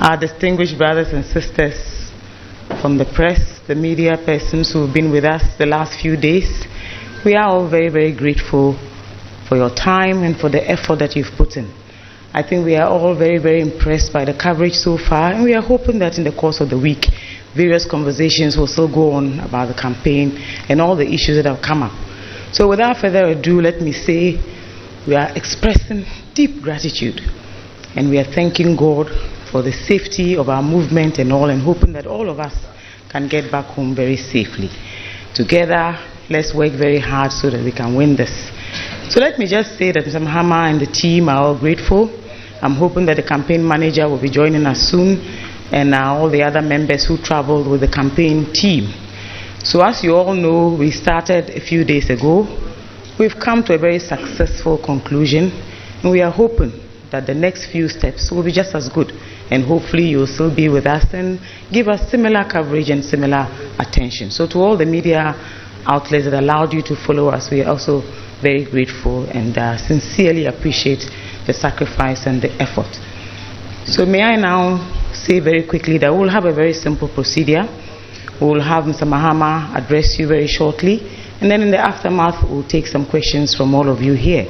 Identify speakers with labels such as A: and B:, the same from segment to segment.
A: Our distinguished brothers and sisters from the press, the media persons who have been with us the last few days, we are all very, very grateful for your time and for the effort that you've put in. I think we are all very, very impressed by the coverage so far, and we are hoping that in the course of the week, various conversations will still go on about the campaign and all the issues that have come up. So without further ado, let me say we are expressing deep gratitude, and we are thanking God for the safety of our movement and all, and hoping that all of us can get back home very safely. Together, let's work very hard so that we can win this. So let me just say that Mr. Mahama and the team are all grateful. I'm hoping that the campaign manager will be joining us soon, and all the other members who traveled with the campaign team. So as you all know, we started a few days ago. We've come to a very successful conclusion, and we are hoping that the next few steps will be just as good, and hopefully you'll still be with us and give us similar coverage and similar attention. So to all the media outlets that allowed you to follow us, we are also very grateful and sincerely appreciate the sacrifice and the effort. So may I now say very quickly that we'll have a very simple procedure. We'll have Mr. Mahama address you very shortly, and then in the aftermath we'll take some questions from all of you here.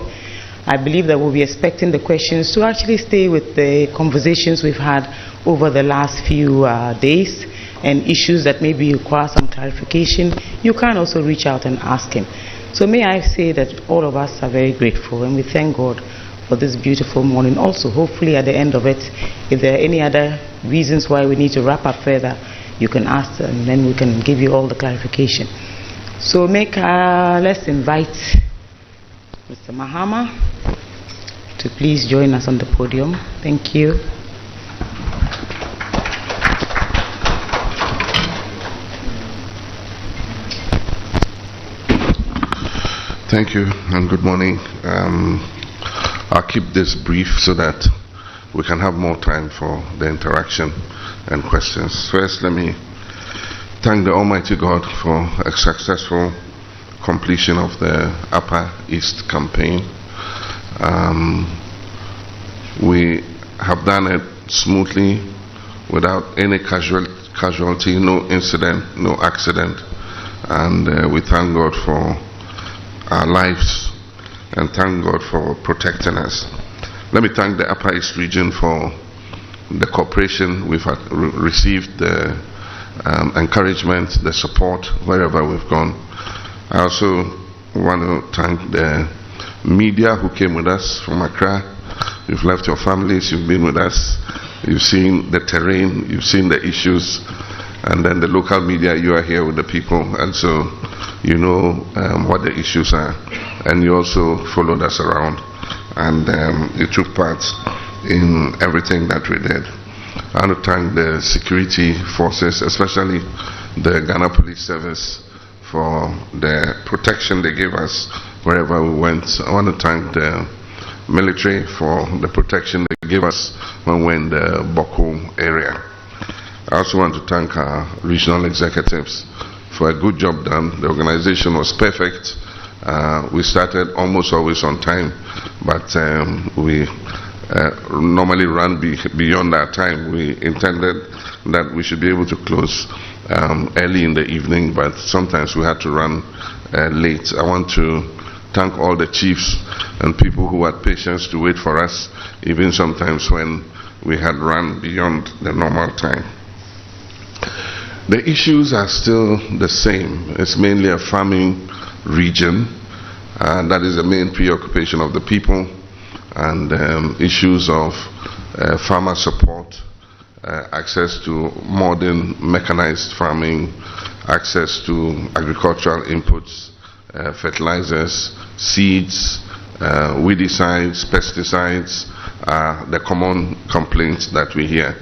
A: I believe that we'll be expecting the questions to actually stay with the conversations we've had over the last few days, and issues that maybe require some clarification. You can also reach out and ask him. So may I say that all of us are very grateful, and we thank God for this beautiful morning. Also, hopefully at the end of it, if there are any other reasons why we need to wrap up further, you can ask, and then we can give you all the clarification. So let's invite Mr. Mahama to please join us on the podium. Thank you.
B: Thank you and good morning. I'll keep this brief so that we can have more time for the interaction and questions. First, let me thank the Almighty God for a successful completion of the Upper East campaign. We have done it smoothly without any casualty, no incident, no accident, and we thank God for our lives and thank God for protecting us. Let me thank the Upper East region for the cooperation we've received, the encouragement, the support wherever we've gone. I also want to thank the media who came with us from Accra. You've left your families, you've been with us, you've seen the terrain, you've seen the issues, and then the local media, you are here with the people, and so you know what the issues are, and you also followed us around, and you took part in everything that we did. I want to thank the security forces, especially the Ghana Police Service, for the protection they gave us wherever we went. I want to thank the military for the protection they gave us when we were in the Boko area. I also want to thank our regional executives for a good job done. The organization was perfect. We started almost always on time, but we normally run beyond that time. We intended that we should be able to close early in the evening, but sometimes we had to run late. I want to thank all the chiefs and people who had patience to wait for us, even sometimes when we had run beyond the normal time. The issues are still the same. It's mainly a farming region, and that is the main preoccupation of the people, and issues of farmer support, access to modern mechanized farming, access to agricultural inputs, fertilizers, seeds, weedicides, pesticides, the common complaints that we hear.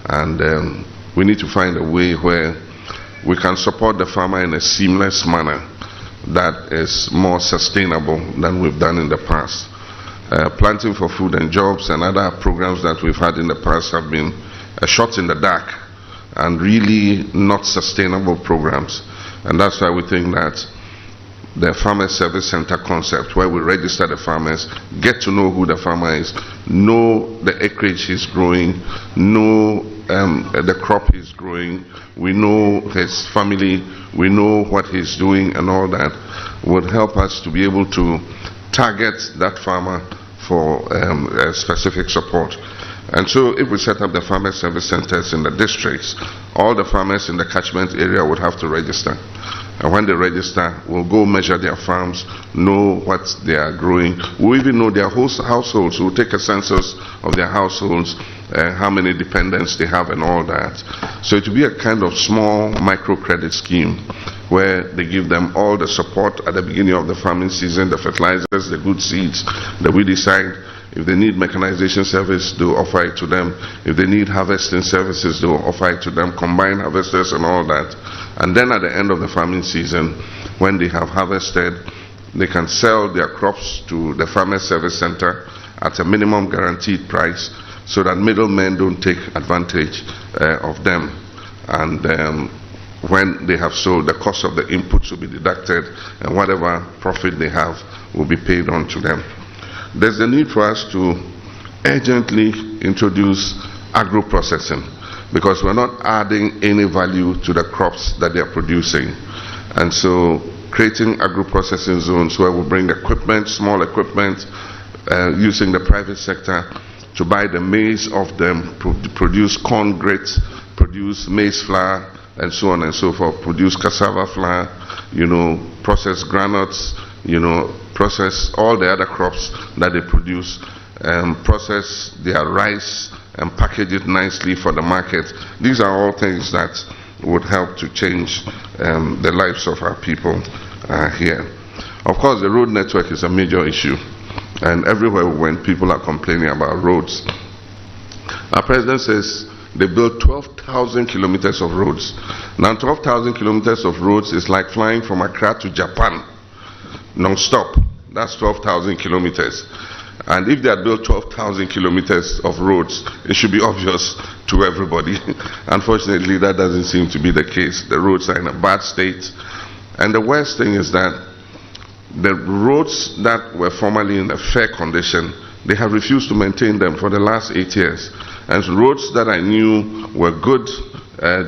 B: And we need to find a way where we can support the farmer in a seamless manner that is more sustainable than we've done in the past. Planting for Food and Jobs and other programs that we've had in the past have been a shot in the dark and really not sustainable programs. And that's why we think that the Farmer Service Center concept, where we register the farmers, get to know who the farmer is, know the acreage he's growing, know the crop he's growing, we know his family, we know what he's doing, and all that would help us to be able to target that farmer for specific support. And so if we set up the farmer service centers in the districts, all the farmers in the catchment area would have to register. And when they register, we'll go measure their farms, know what they are growing. We'll even know their whole households. We'll take a census of their households, how many dependents they have and all that. So it will be a kind of small microcredit scheme where they give them all the support at the beginning of the farming season, the fertilizers, the good seeds, the weedicide. If they need mechanization service, they'll offer it to them. If they need harvesting services, they'll offer it to them, combine harvesters and all that. And then at the end of the farming season, when they have harvested, they can sell their crops to the Farmer Service Center at a minimum guaranteed price so that middlemen don't take advantage of them. And when they have sold, the cost of the inputs will be deducted, and whatever profit they have will be paid on to them. There's a need for us to urgently introduce agro-processing, because we're not adding any value to the crops that they're producing. And so creating agro-processing zones where we bring equipment, small equipment, using the private sector to buy the maize off them, produce corn grits, produce maize flour, and so on and so forth, produce cassava flour, process granules, process all the other crops that they produce, process their rice and package it nicely for the market. These are all things that would help to change the lives of our people here. Of course, the road network is a major issue, and everywhere we went, people are complaining about roads. Our president says they built 12,000 kilometers of roads. Now 12,000 kilometers of roads is like flying from Accra to Japan non-stop. That's 12,000 kilometers. And if they had built 12,000 kilometers of roads, it should be obvious to everybody. Unfortunately, that doesn't seem to be the case. The roads are in a bad state. And the worst thing is that the roads that were formerly in a fair condition, they have refused to maintain them for the last 8 years. And roads that I knew were good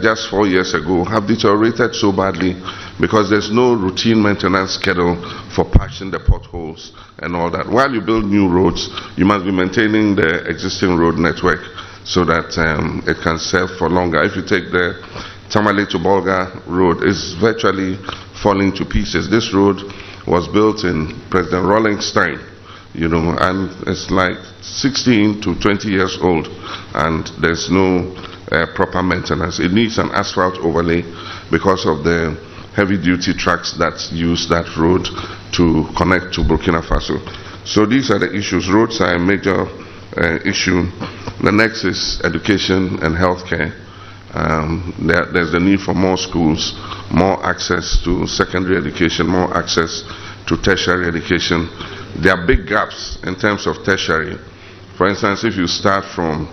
B: just 4 years ago have deteriorated so badly because there's no routine maintenance schedule for patching the potholes and all that. While you build new roads, you must be maintaining the existing road network so that it can serve for longer. If you take the Tamale to Bolga road, it's virtually falling to pieces. This road was built in President Rawlings' time, and it's like 16 to 20 years old, and there's no proper maintenance. It needs an asphalt overlay because of the heavy-duty trucks that use that road to connect to Burkina Faso. So these are the issues. Roads are a major issue. The next is education and healthcare. There's the need for more schools, more access to secondary education, more access to tertiary education. There are big gaps in terms of tertiary. For instance, if you start from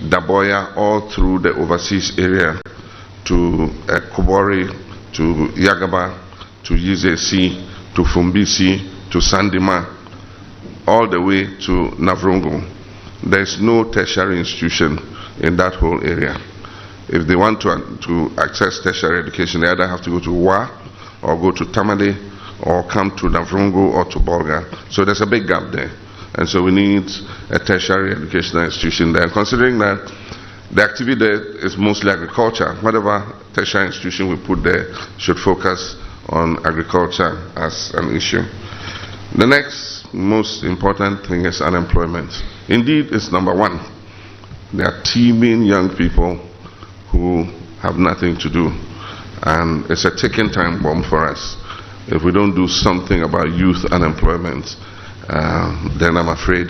B: Daboya all through the overseas area to Kobori, to Yagaba, to Yizesi, to Fumbisi, to Sandima, all the way to Navrongo, there's no tertiary institution in that whole area. If they want to access tertiary education, they either have to go to Wa, or go to Tamale, or come to Navrongo or to Bolga. So there's a big gap there. And so we need a tertiary educational institution there. Considering that the activity there is mostly agriculture, whatever tertiary institution we put there should focus on agriculture as an issue. The next most important thing is unemployment. Indeed, it's number one. There are teeming young people who have nothing to do, and it's a ticking time bomb for us. If we don't do something about youth unemployment, then I'm afraid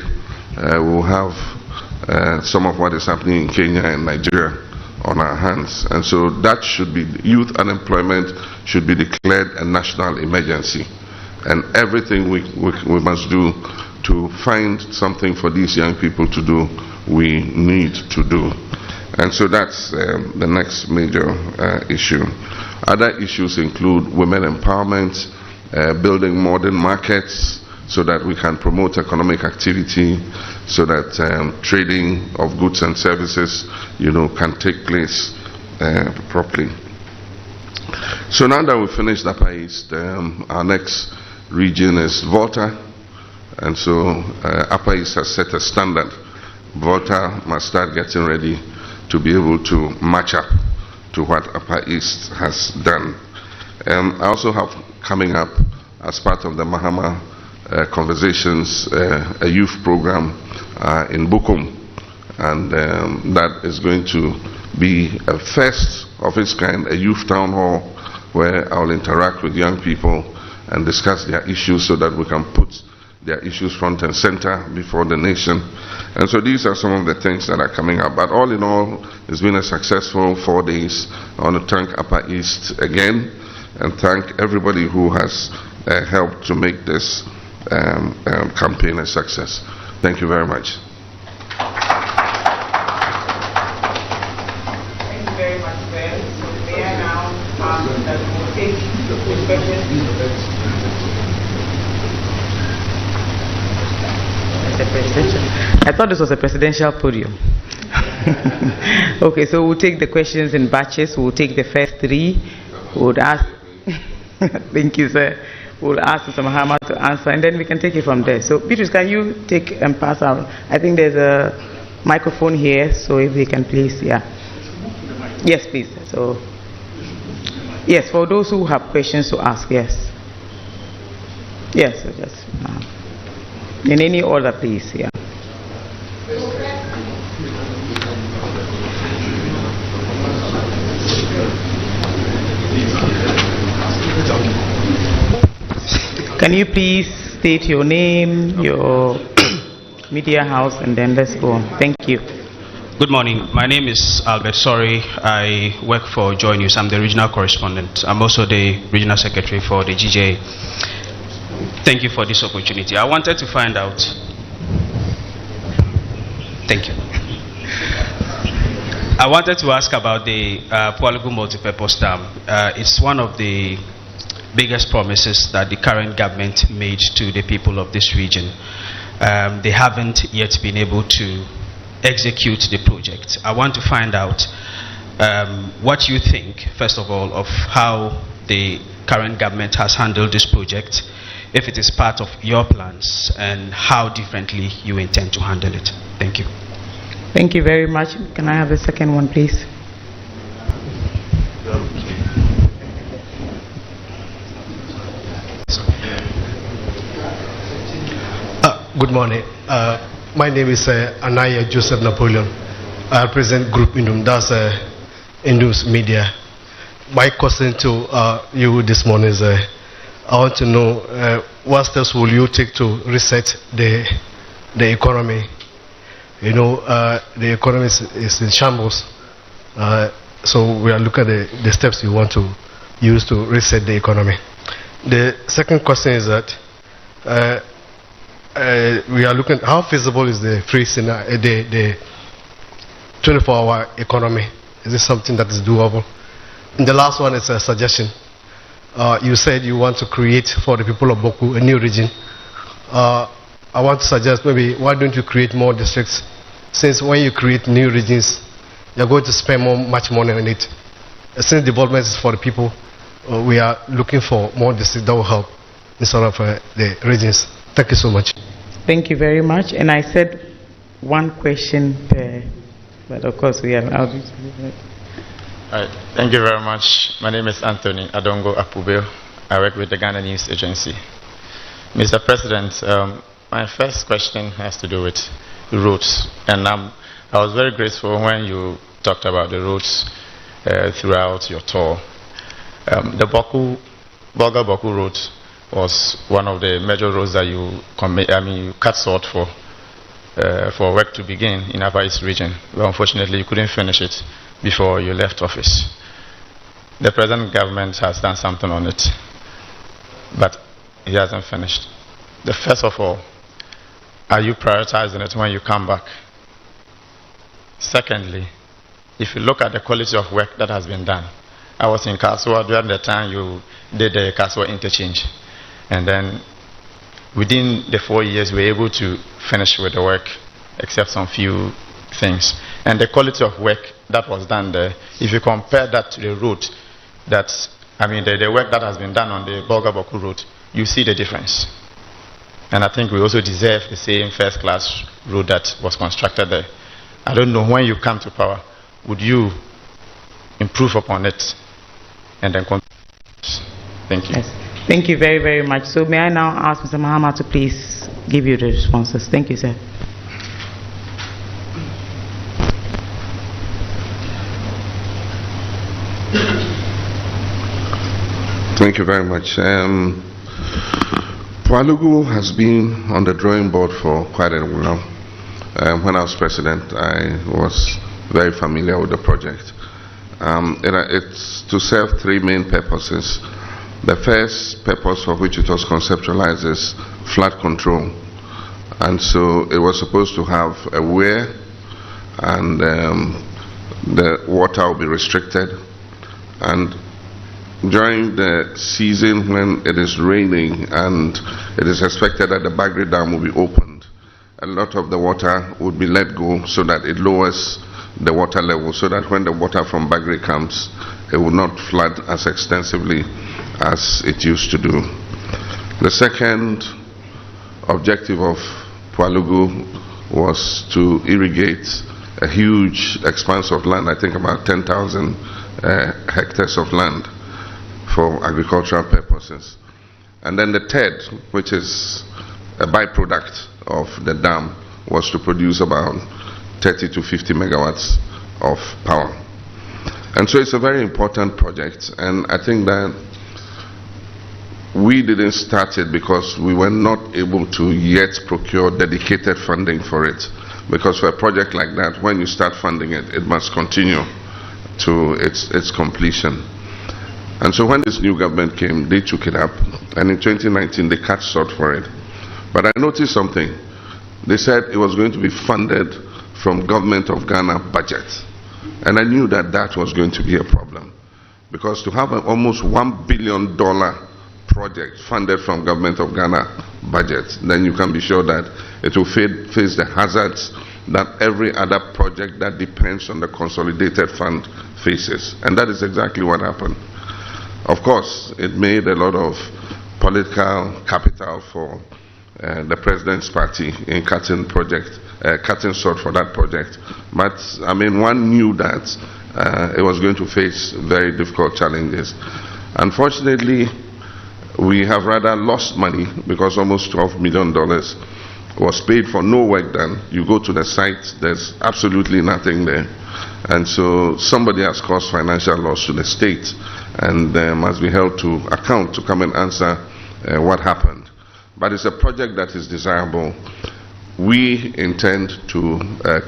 B: we'll have some of what is happening in Kenya and Nigeria on our hands. And so that should be, youth unemployment should be declared a national emergency. And everything we must do to find something for these young people to do, we need to do. And so that's the next major issue. Other issues include women empowerment, building modern markets so that we can promote economic activity, so that trading of goods and services, can take place properly. So now that we've finished Upper East, our next region is Volta, and so Upper East has set a standard. Volta must start getting ready to be able to match up to what Upper East has done. I also have coming up as part of the Mahama conversations a youth program in Bukum, and that is going to be a first of its kind, a youth town hall where I'll interact with young people and discuss their issues so that we can put their issues front and center before the nation. And so these are some of the things that are coming up. But all in all, it's been a successful 4 days. I want to thank Upper East again and thank everybody who has helped to make this campaign a success. Thank you very much.
A: Thank you very much, sir. So may I now that we will take the questions. I thought this was a presidential podium. Okay, so we'll take the questions in batches. We'll take the first 3. We'll ask. Thank you, sir. We'll ask Mr. Mahama to answer, and then we can take it from there. So, Beatrice, can you take and pass out? I think there's a microphone here, so if we can please, yeah. Yes, please. So, yes, for those who have questions to ask, yes. Yes, so just in any order, please, yeah. Can you please state your name, your media house, and then let's go on. Thank you.
C: Good morning. My name is Albert Sorry. I work for Joy News. I'm the regional correspondent. I'm also the regional secretary for the GJ. Thank you for this opportunity. I wanted to find out. Thank you. I wanted to ask about the MultiPurpose Ter. It's one of the biggest promises that the current government made to the people of this region. They haven't yet been able to execute the project. I want to find out what you think, first of all, of how the current government has handled this project, if it is part of your plans, and how differently you intend to handle it. Thank you.
A: Thank you very much. Can I have the second one, please?
D: Good morning. My name is Anaya Joseph Napoleon. I represent Group Indom. That's Indom's media. My question to you this morning is I want to know what steps will you take to reset the economy? You know, the economy is in shambles. So we are looking at the steps you want to use to reset the economy. The second question is that we are looking at how feasible is the free the 24-hour economy. Is this something that is doable? And the last one is a suggestion. You said you want to create for the people of Boku a new region. I want to suggest maybe why don't you create more districts? Since when you create new regions, you're going to spend much money on it. Since development is for the people, we are looking for more districts that will help instead of the regions. Thank you so much.
A: Thank you very much. And I said one question per, but of course we are out.
E: Thank you very much. My name is Anthony Adongo Apubeo. I work with the Ghana News Agency. Mr. President, my first question has to do with roads. And I was very grateful when you talked about the roads throughout your tour. The Boga-Boku Road was one of the major roads that you cut short for work to begin in Upper East region. But unfortunately, you couldn't finish it before you left office. The present government has done something on it, but he hasn't finished. First of all, are you prioritizing it when you come back? Secondly, if you look at the quality of work that has been done, I was in Kasua during the time you did the Kasua interchange. And then within the 4 years, we were able to finish with the work, except some few things. And the quality of work that was done there, if you compare that to the road, that's, I mean, the work that has been done on the Bolga-Boku road, you see the difference. And I think we also deserve the same first-class road that was constructed there. I don't know, when you come to power, would you improve upon it and then continue? Thank you.
A: Yes. Thank you very, very much. So may I now ask Mr. Mahama to please give you the responses. Thank you, sir.
B: Thank you very much. Palugu has been on the drawing board for quite a while. When I was president, I was very familiar with the project. It's to serve three main purposes. The first purpose for which it was conceptualized is flood control. And so it was supposed to have a weir, and the water will be restricted. And during the season when it is raining and it is expected that the Bagri Dam will be opened, a lot of the water would be let go so that it lowers the water level, so that when the water from Bagri comes, it will not flood as extensively as it used to do. The second objective of Palugu was to irrigate a huge expanse of land, I think about 10,000 hectares of land for agricultural purposes. And then the third, which is a byproduct of the dam, was to produce about 30 to 50 megawatts of power. And so it's a very important project, and I think that we didn't start it because we were not able to yet procure dedicated funding for it. Because for a project like that, when you start funding it, it must continue to its completion. And so when this new government came, they took it up, and in 2019 they cut short for it. But I noticed something. They said it was going to be funded from Government of Ghana budget. And I knew that that was going to be a problem. Because to have an almost $1 billion project funded from Government of Ghana budget, then you can be sure that it will face the hazards that every other project that depends on the consolidated fund faces. And that is exactly what happened. Of course, it made a lot of political capital for the president's party in cutting short for that project. But I mean, one knew that it was going to face very difficult challenges. Unfortunately, we have rather lost money because almost $12 million was paid for no work done. You go to the site, there's absolutely nothing there. And so somebody has caused financial loss to the state, and must be held to account to come and answer what happened. But it's a project that is desirable. We intend to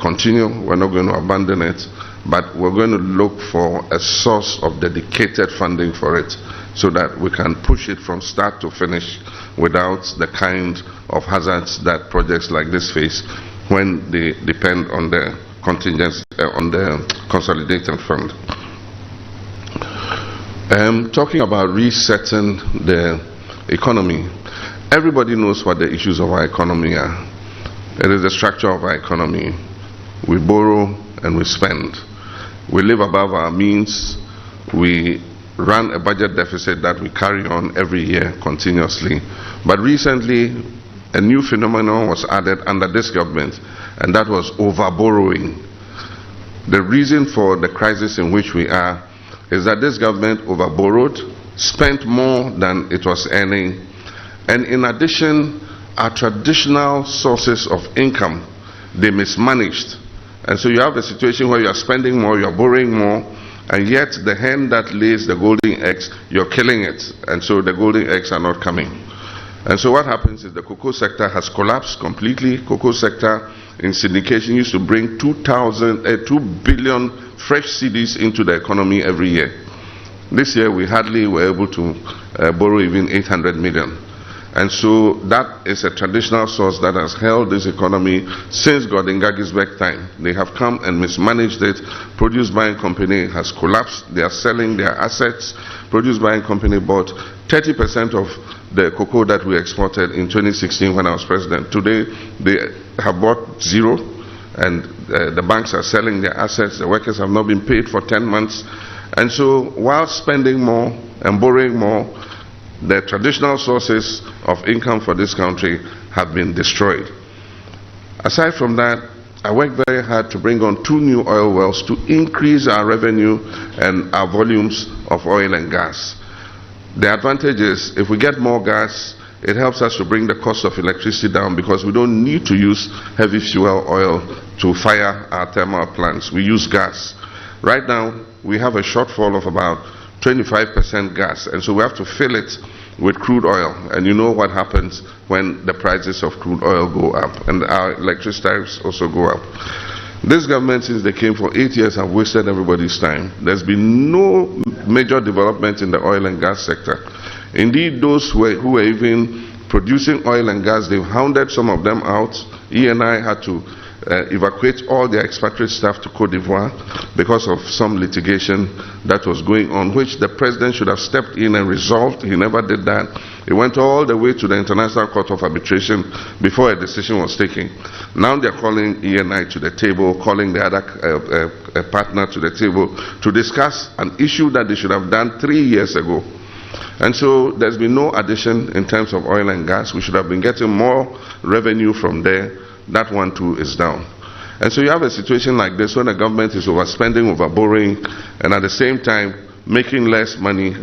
B: continue. We're not going to abandon it, but we're going to look for a source of dedicated funding for it so that we can push it from start to finish without the kind of hazards that projects like this face when they depend on the contingency, on the consolidated fund. Talking about resetting the economy, everybody knows what the issues of our economy are. It is the structure of our economy. We borrow and we spend. We live above our means. We run a budget deficit that we carry on every year continuously. But recently, a new phenomenon was added under this government, and that was over-borrowing. The reason for the crisis in which we are is that this government over-borrowed, spent more than it was earning, and in addition, our traditional sources of income, they mismanaged. And so you have a situation where you are spending more, you are borrowing more, and yet the hen that lays the golden eggs, you're killing it, and so the golden eggs are not coming. And so what happens is the cocoa sector has collapsed completely. Cocoa sector in syndication used to bring 2 billion fresh cedis into the economy every year. This year we hardly were able to borrow even 800 million. And so that is a traditional source that has held this economy since Gordon Gisberg's time. They have come and mismanaged it. Produce Buying Company has collapsed. They are selling their assets. Produce Buying Company bought 30% of the cocoa that we exported in 2016 when I was president. Today, they have bought zero, and the banks are selling their assets. The workers have not been paid for 10 months. And so, while spending more and borrowing more, the traditional sources of income for this country have been destroyed. Aside from that, I worked very hard to bring on 2 new oil wells to increase our revenue and our volumes of oil and gas. The advantage is, if we get more gas, it helps us to bring the cost of electricity down because we don't need to use heavy fuel oil to fire our thermal plants. We use gas. Right now, we have a shortfall of about 25% gas, and so we have to fill it with crude oil. And you know what happens when the prices of crude oil go up, and our electricity tariffs also go up. This government, since they came for 8 years, have wasted everybody's time. There's been no major development in the oil and gas sector. Indeed, those who were even producing oil and gas, they've hounded some of them out. ENI had to evacuate all their expatriate staff to Cote d'Ivoire because of some litigation that was going on, which the president should have stepped in and resolved. He never did that. It went all the way to the International Court of Arbitration before a decision was taken. Now they're calling ENI to the table, calling the other partner to the table to discuss an issue that they should have done 3 years ago. And so there's been no addition in terms of oil and gas. We should have been getting more revenue from there. That one too is down. And so you have a situation like this when the government is overspending, overborrowing, and at the same time making less money.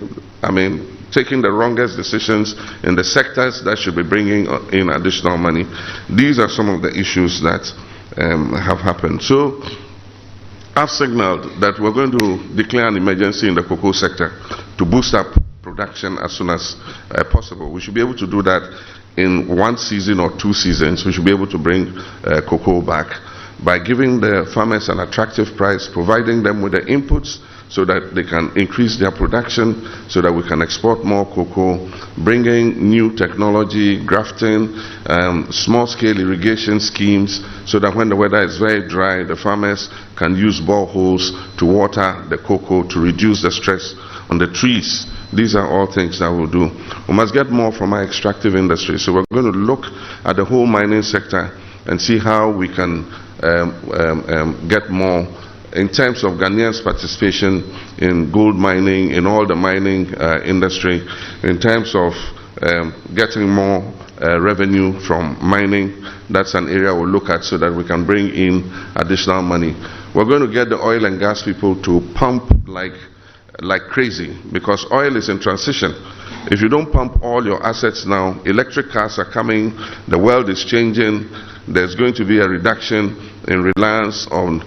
B: I mean, taking the wrongest decisions in the sectors that should be bringing in additional money. These are some of the issues that have happened. So I've signaled that we're going to declare an emergency in the cocoa sector to boost up production as soon as possible. We should be able to do that in 1 season or 2 seasons. We should be able to bring cocoa back by giving the farmers an attractive price, providing them with the inputs so that they can increase their production, so that we can export more cocoa, bringing new technology, grafting, small-scale irrigation schemes, so that when the weather is very dry, the farmers can use boreholes to water the cocoa to reduce the stress on the trees. These are all things that we'll do. We must get more from our extractive industry. So we're going to look at the whole mining sector and see how we can get more in terms of Ghanaians' participation in gold mining, in all the mining industry, in terms of getting more revenue from mining. That's an area we'll look at so that we can bring in additional money. We're going to get the oil and gas people to pump like crazy, because oil is in transition. If you don't pump all your assets now, electric cars are coming, the world is changing, there's going to be a reduction in reliance on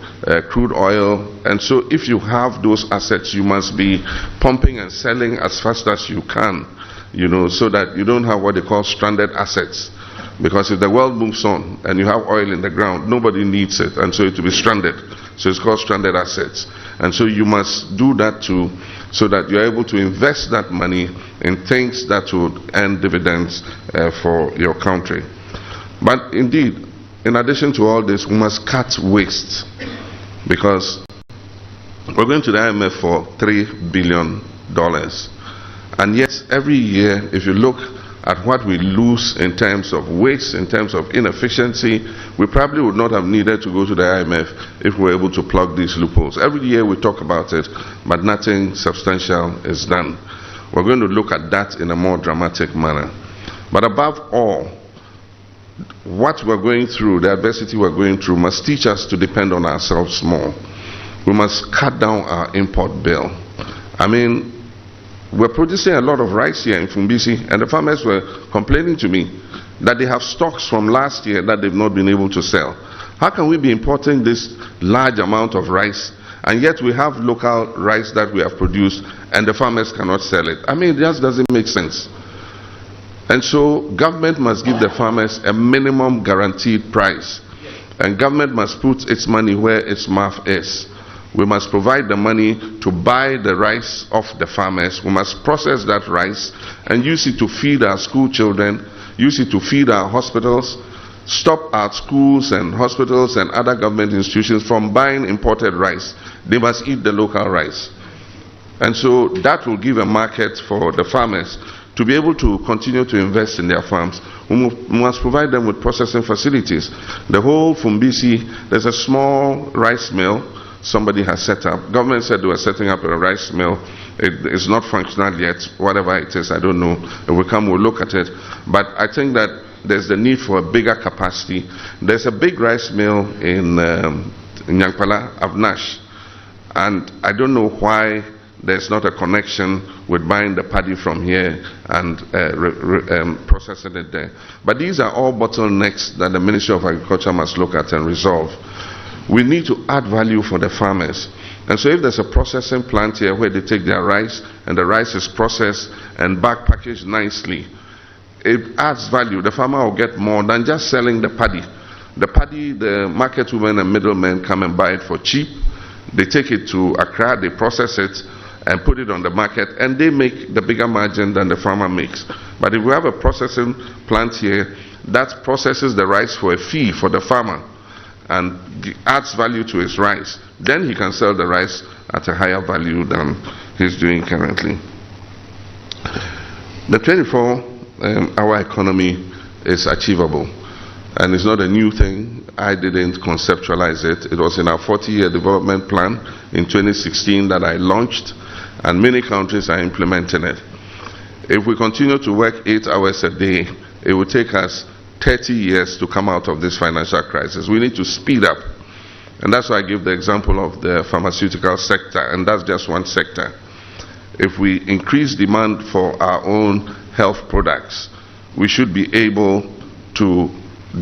B: crude oil, and so if you have those assets, you must be pumping and selling as fast as you can, you know, so that you don't have what they call stranded assets. Because if the world moves on and you have oil in the ground, nobody needs it, and so it will be stranded. So it's called stranded assets. And so you must do that too, so that you're able to invest that money in things that would earn dividends for your country. But indeed, in addition to all this, we must cut waste, because we're going to the IMF for $3 billion. And yet, every year, if you look at what we lose in terms of waste, in terms of inefficiency, we probably would not have needed to go to the IMF if we were able to plug these loopholes. Every year we talk about it, but nothing substantial is done. We're going to look at that in a more dramatic manner. But above all, what we're going through, the adversity we're going through, must teach us to depend on ourselves more. We must cut down our import bill. I mean, we're producing a lot of rice here in Fumbisi, and the farmers were complaining to me that they have stocks from last year that they've not been able to sell. How can we be importing this large amount of rice, and yet we have local rice that we have produced, and the farmers cannot sell it? I mean, it just doesn't make sense. And so government must give the farmers a minimum guaranteed price, and government must put its money where its mouth is. We must provide the money to buy the rice off the farmers. We must process that rice and use it to feed our school children, use it to feed our hospitals, stop our schools and hospitals and other government institutions from buying imported rice. They must eat the local rice. And so that will give a market for the farmers to be able to continue to invest in their farms, we must provide them with processing facilities. The whole Fumbisi, there's a small rice mill somebody has set up. Government said they were setting up a rice mill. It is not functional yet. Whatever it is, I don't know. If we come, we'll look at it. But I think that there's the need for a bigger capacity. There's a big rice mill in Nyankpala, Avnash. And I don't know why there's not a connection with buying the paddy from here and processing it there. But these are all bottlenecks that the Ministry of Agriculture must look at and resolve. We need to add value for the farmers. And so if there's a processing plant here where they take their rice and the rice is processed and back packaged nicely, it adds value. The farmer will get more than just selling the paddy. The paddy, the market women and middlemen come and buy it for cheap. They take it to Accra, they process it and put it on the market, and they make the bigger margin than the farmer makes. But if we have a processing plant here that processes the rice for a fee for the farmer and adds value to his rice, then he can sell the rice at a higher value than he's doing currently. The 24-hour economy is achievable, and it's not a new thing. I didn't conceptualize it. It was in our 40-year development plan in 2016 that I launched, and many countries are implementing it. If we continue to work 8 hours a day, it will take us 30 years to come out of this financial crisis. We need to speed up. And that's why I give the example of the pharmaceutical sector, and that's just one sector. If we increase demand for our own health products, we should be able to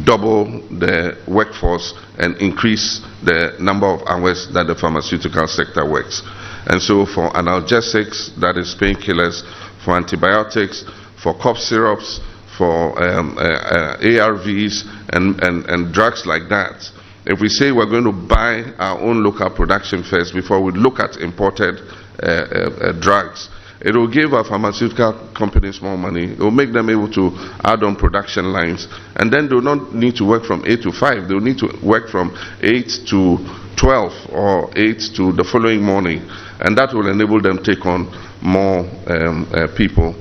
B: double the workforce and increase the number of hours that the pharmaceutical sector works. And so for analgesics, that is painkillers, for antibiotics, for cough syrups, for ARVs and drugs like that, if we say we're going to buy our own local production first before we look at imported drugs, it will give our pharmaceutical companies more money. It will make them able to add on production lines. And then they will not need to work from 8 to 5. They will need to work from 8 to 12 or 8 to the following morning. And that will enable them to take on more people.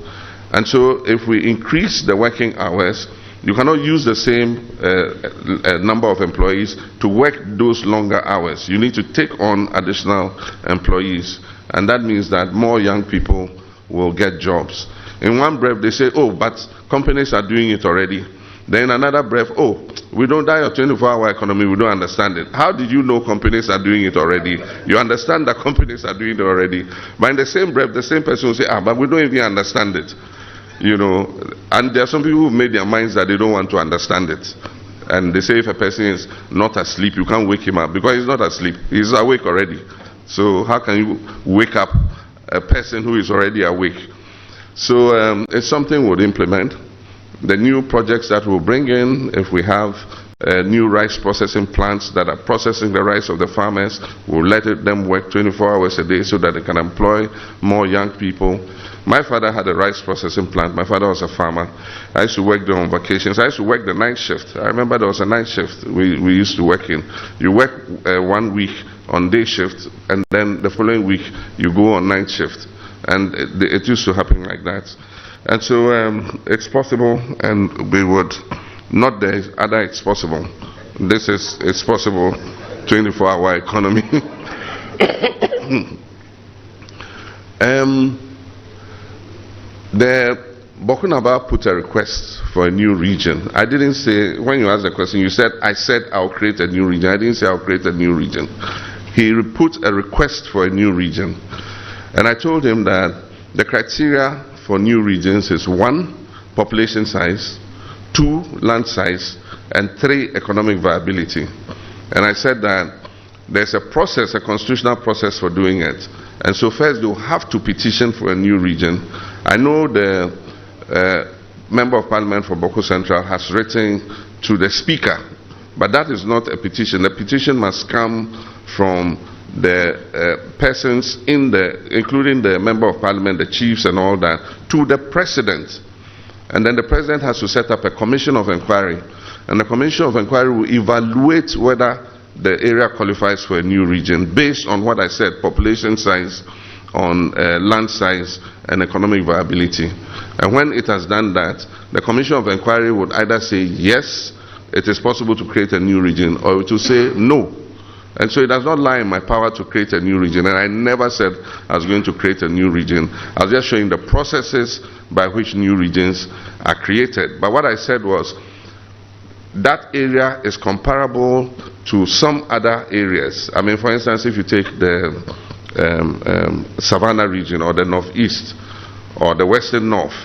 B: And so if we increase the working hours, you cannot use the same number of employees to work those longer hours. You need to take on additional employees. And that means that more young people will get jobs. In one breath, they say, oh, but companies are doing it already. Then another breath, oh, we don't die of 24-hour economy, we don't understand it. How did you know companies are doing it already? You understand that companies are doing it already. But in the same breath, the same person will say, but we don't even understand it. You know, and there are some people who made their minds that they don't want to understand it. And they say if a person is not asleep, you can't wake him up because he's not asleep. He's awake already. So how can you wake up a person who is already awake? So it's something we'll implement. The new projects that we'll bring in, if we have new rice processing plants that are processing the rice of the farmers, we'll let them work 24 hours a day so that they can employ more young people. My father had a rice processing plant. My father was a farmer. I used to work there on vacations. I used to work the night shift. I remember there was a night shift we used to work in. You work 1 week on day shift, and then the following week you go on night shift. And it used to happen like that. And so it's possible, and we would not the other it's possible. This is it's possible 24-hour economy. The Bokunaba put a request for a new region. I didn't say, when you asked the question, you said, I said I'll create a new region. I didn't say I'll create a new region. He put a request for a new region. And I told him that the criteria for new regions is 1, population size, 2, land size, and 3, economic viability. And I said that there's a process, a constitutional process for doing it. And so first they'll have to petition for a new region. I know the Member of Parliament for Boko Central has written to the Speaker, but that is not a petition. The petition must come from the persons including the Member of Parliament, the chiefs and all that, to the President. And then the President has to set up a commission of inquiry. And the commission of inquiry will evaluate whether the area qualifies for a new region based on what I said, population size on land size and economic viability. And when it has done that, the Commission of Inquiry would either say yes, it is possible to create a new region, or it will say no. And so it does not lie in my power to create a new region, and I never said I was going to create a new region. I was just showing the processes by which new regions are created. But what I said was, that area is comparable to some other areas. I mean, for instance, if you take the Savannah region, or the Northeast, or the Western North,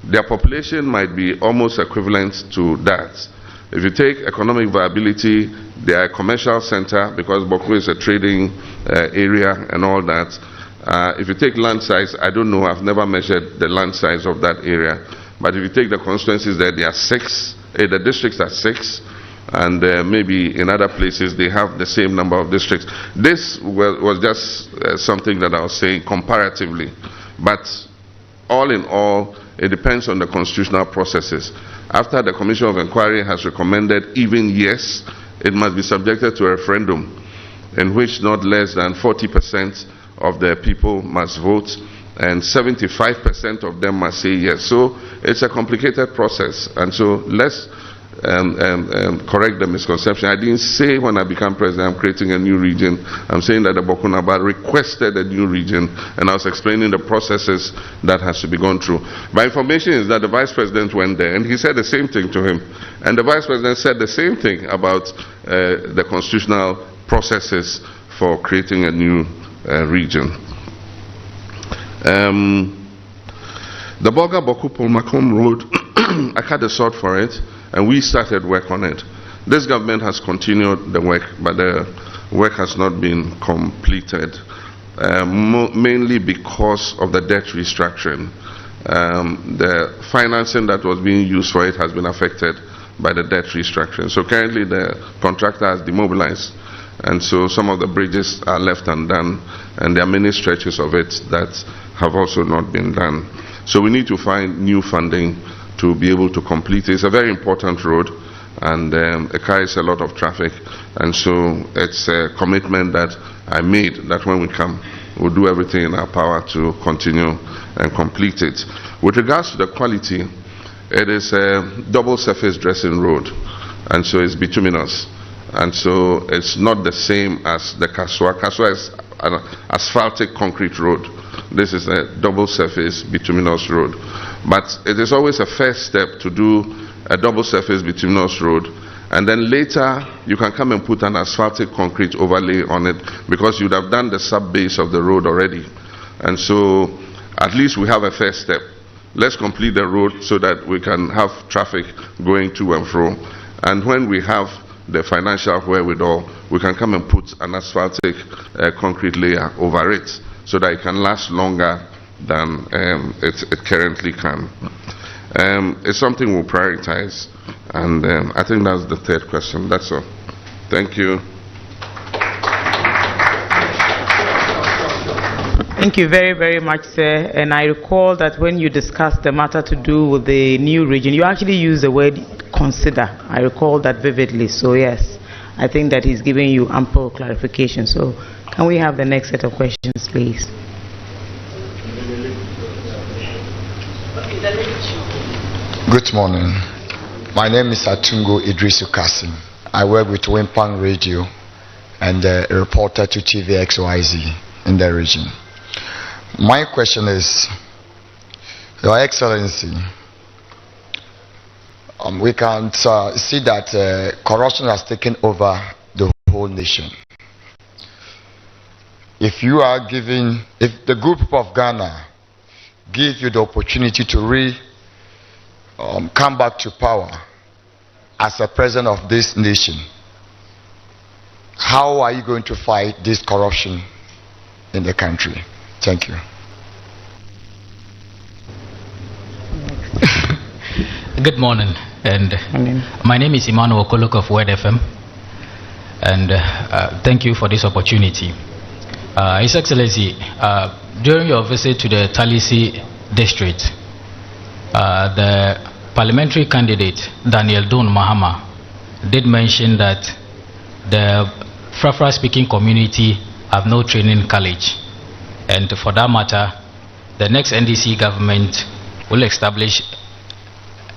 B: their population might be almost equivalent to that. If you take economic viability, they are a commercial center because Boko is a trading area and all that. If you take land size, I don't know, I've never measured the land size of that area. But if you take the constituencies there, are 6, the districts are 6, and maybe in other places they have the same number of districts. This was just something that I was saying comparatively. But all in all, it depends on the constitutional processes. After the Commission of Inquiry has recommended even yes, it must be subjected to a referendum in which not less than 40% of the people must vote and 75% of them must say yes. So it's a complicated process, and so let's correct the misconception. I didn't say when I became president I'm creating a new region. I'm saying that the Bokunaba requested a new region, and I was explaining the processes that has to be gone through. My information is that the vice president went there and he said the same thing to him, and the vice president said the same thing about the constitutional processes for creating a new region. The Bolga Boku Mome Road, I cut the sword for it, and we started work on it. This government has continued the work, but the work has not been completed, mainly because of the debt restructuring. The financing that was being used for it has been affected by the debt restructuring. So currently the contractor has demobilized, and so some of the bridges are left undone, and there are many stretches of it that have also not been done. So we need to find new funding to be able to complete it. It's a very important road, and it carries a lot of traffic, and so it's a commitment that I made that when we come, we'll do everything in our power to continue and complete it. With regards to the quality, it is a double surface dressing road, and so it's bituminous, and so it's not the same as the Kaswa. Kaswa is an asphaltic concrete road. This is a double surface bituminous road. But it is always a first step to do a double surface bituminous road, and then later you can come and put an asphaltic concrete overlay on it, because you'd have done the sub-base of the road already. And so at least we have a first step. Let's complete the road so that we can have traffic going to and fro. And when we have the financial wherewithal, we can come and put an asphaltic concrete layer over it, so that it can last longer than it currently can. It's something we'll prioritize, and I think that's the third question. That's all. Thank you.
A: Thank you very, very much, sir. And I recall that when you discussed the matter to do with the new region, you actually used the word consider. I recall that vividly. So yes, I think that he's giving you ample clarification. So can we have the next set of questions, please?
F: Good morning. My name is Atungo Idrisu Kasim. I work with Wimpang Radio and a reporter to TVXYZ in the region. My question is, Your Excellency, we can see that corruption has taken over the whole nation. If the good people of Ghana give you the opportunity to come back to power as a president of this nation, how are you going to fight this corruption in the country? Thank you.
G: Good morning, and my name is Emmanuel Okolok of Word FM, and thank you for this opportunity. His Excellency, during your visit to the Talisi district, the parliamentary candidate Daniel Don Mahama did mention that the Frafra speaking community have no training college, And for that matter, the next NDC government will establish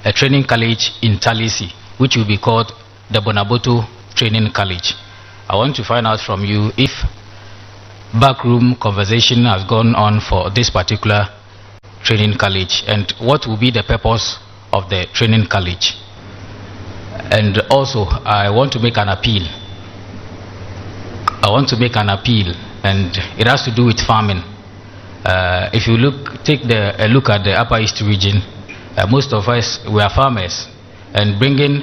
G: a training college in Talisi, which will be called the Bonaboto Training College. I want to find out from you if backroom conversation has gone on for this particular training college, and what will be the purpose of the training college. And also, I want to make an appeal. And it has to do with farming. If you take a look at the Upper East region, most of us, we are farmers, and bringing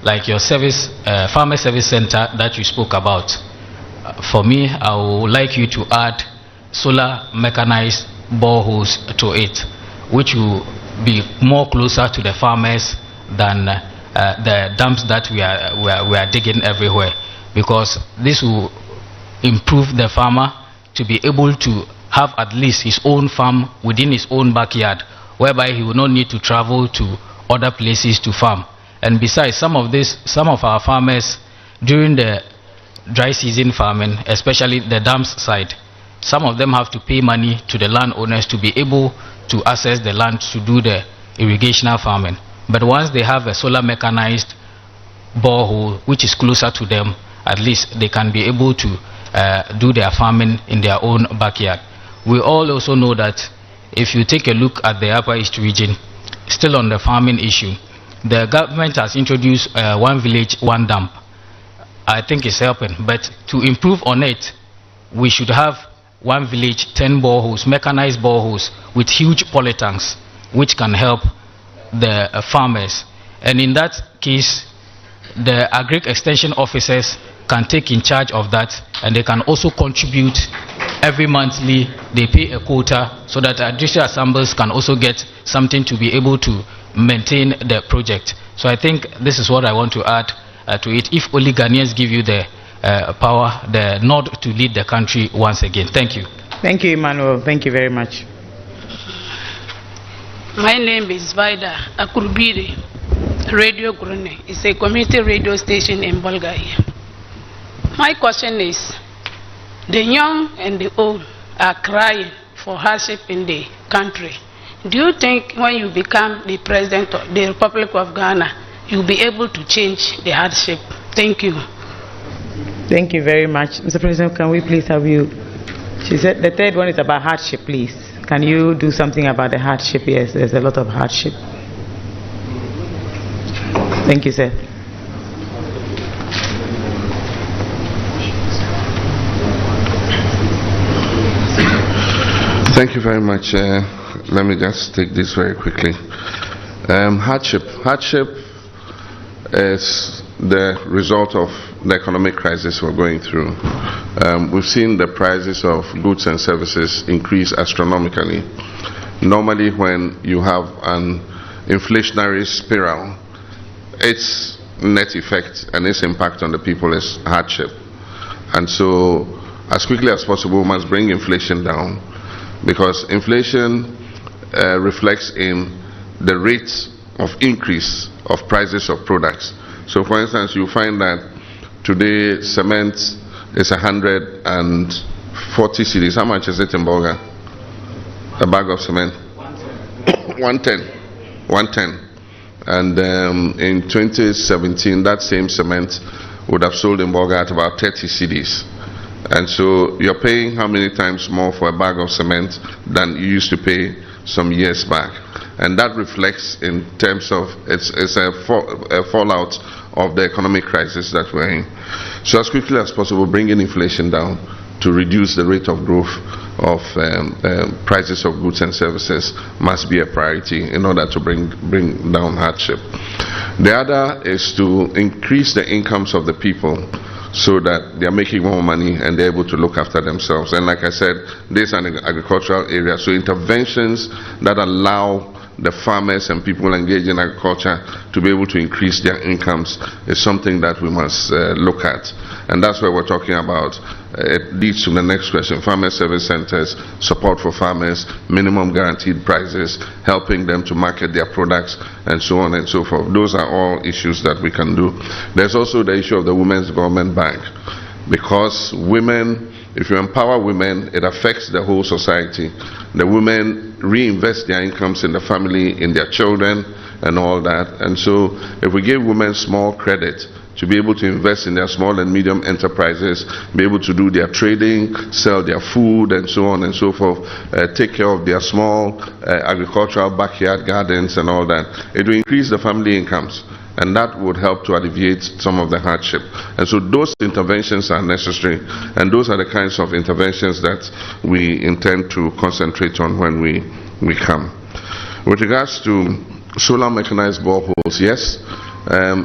G: like your service, farmer service center that you spoke about, for me, I would like you to add solar mechanized boreholes to it, which will be more closer to the farmers than the dumps that we are digging everywhere, because this will improve the farmer to be able to have at least his own farm within his own backyard, whereby he will not need to travel to other places to farm. And besides, some of our farmers during the dry season farming, especially the dams side, some of them have to pay money to the landowners to be able to access the land to do the irrigational farming. But once they have a solar mechanized borehole which is closer to them, at least they can be able to do their farming in their own backyard. We all also know that if you take a look at the Upper East region, still on the farming issue, the government has introduced one village, one dump. I think it's helping, but to improve on it, we should have one village, 10 boreholes, mechanized boreholes with huge polytanks, which can help the farmers. And in that case, the agric extension officers can take in charge of that, and they can also contribute every monthly. They pay a quota so that district assemblies can also get something to be able to maintain the project. So I think this is what I want to add to it. If only Ghanaians give you the power, the nod to lead the country once again. Thank you.
A: Thank you, Emmanuel. Thank you very much.
H: My name is Vida Akurbiri, Radio Grune. It's a community radio station in Bulgaria. My question is, the young and the old are crying for hardship in the country. Do you think when you become the president of the Republic of Ghana, you'll be able to change the hardship? Thank you.
A: Thank you very much. Mr. President, can we please have you? She said the third one is about hardship, please. Can you do something about the hardship? Yes, there's a lot of hardship. Thank you, sir.
B: Thank you very much. Let me just take this very quickly. Hardship is the result of the economic crisis we're going through. We've seen the prices of goods and services increase astronomically. Normally when you have an inflationary spiral, its net effect and its impact on the people is hardship. And so as quickly as possible we must bring inflation down, because inflation reflects in the rate of increase of prices of products. So for instance, you find that today cement is 140 cedis. How much is it in Bulgaria? A bag of cement? 110. And in 2017, that same cement would have sold in Bulgaria at about 30 cedis. And so you're paying how many times more for a bag of cement than you used to pay some years back. And that reflects in terms of it's a fallout of the economic crisis that we're in. So as quickly as possible, bringing inflation down to reduce the rate of growth of prices of goods and services must be a priority in order to bring down hardship. The other is to increase the incomes of the people so that they are making more money and they're able to look after themselves. And like I said, this is an agricultural area, so interventions that allow the farmers and people engaged in agriculture to be able to increase their incomes is something that we must look at. And that's where we're talking about. It leads to the next question: farmer service centers, support for farmers, minimum guaranteed prices, helping them to market their products, and so on and so forth. Those are all issues that we can do. There's also the issue of the Women's Development Bank, because women If you empower women, it affects the whole society. The women reinvest their incomes in the family, in their children, and all that. And so if we give women small credit to be able to invest in their small and medium enterprises, be able to do their trading, sell their food, and so on and so forth, take care of their small agricultural backyard gardens and all that, it will increase the family incomes. And that would help to alleviate some of the hardship. And so those interventions are necessary, and those are the kinds of interventions that we intend to concentrate on when we come. With regards to solar mechanized boreholes, yes,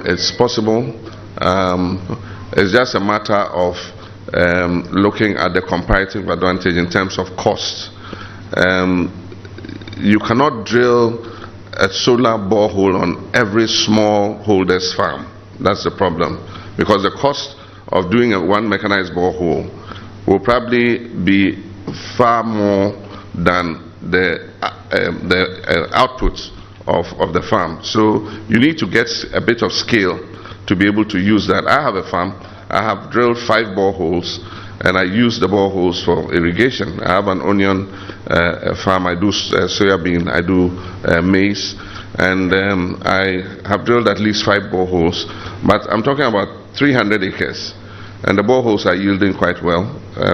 B: it's possible. It's just a matter of looking at the comparative advantage in terms of cost. You cannot drill a solar borehole on every smallholder's farm. That's the problem, because the cost of doing one mechanized borehole will probably be far more than the output of the farm. So you need to get a bit of scale to be able to use that. I have a farm. I have drilled 5 boreholes, and I use the boreholes for irrigation. I have an onion farm. I do soybean. I do maize, and I have drilled at least 5 boreholes. But I'm talking about 300 acres, and the boreholes are yielding quite well.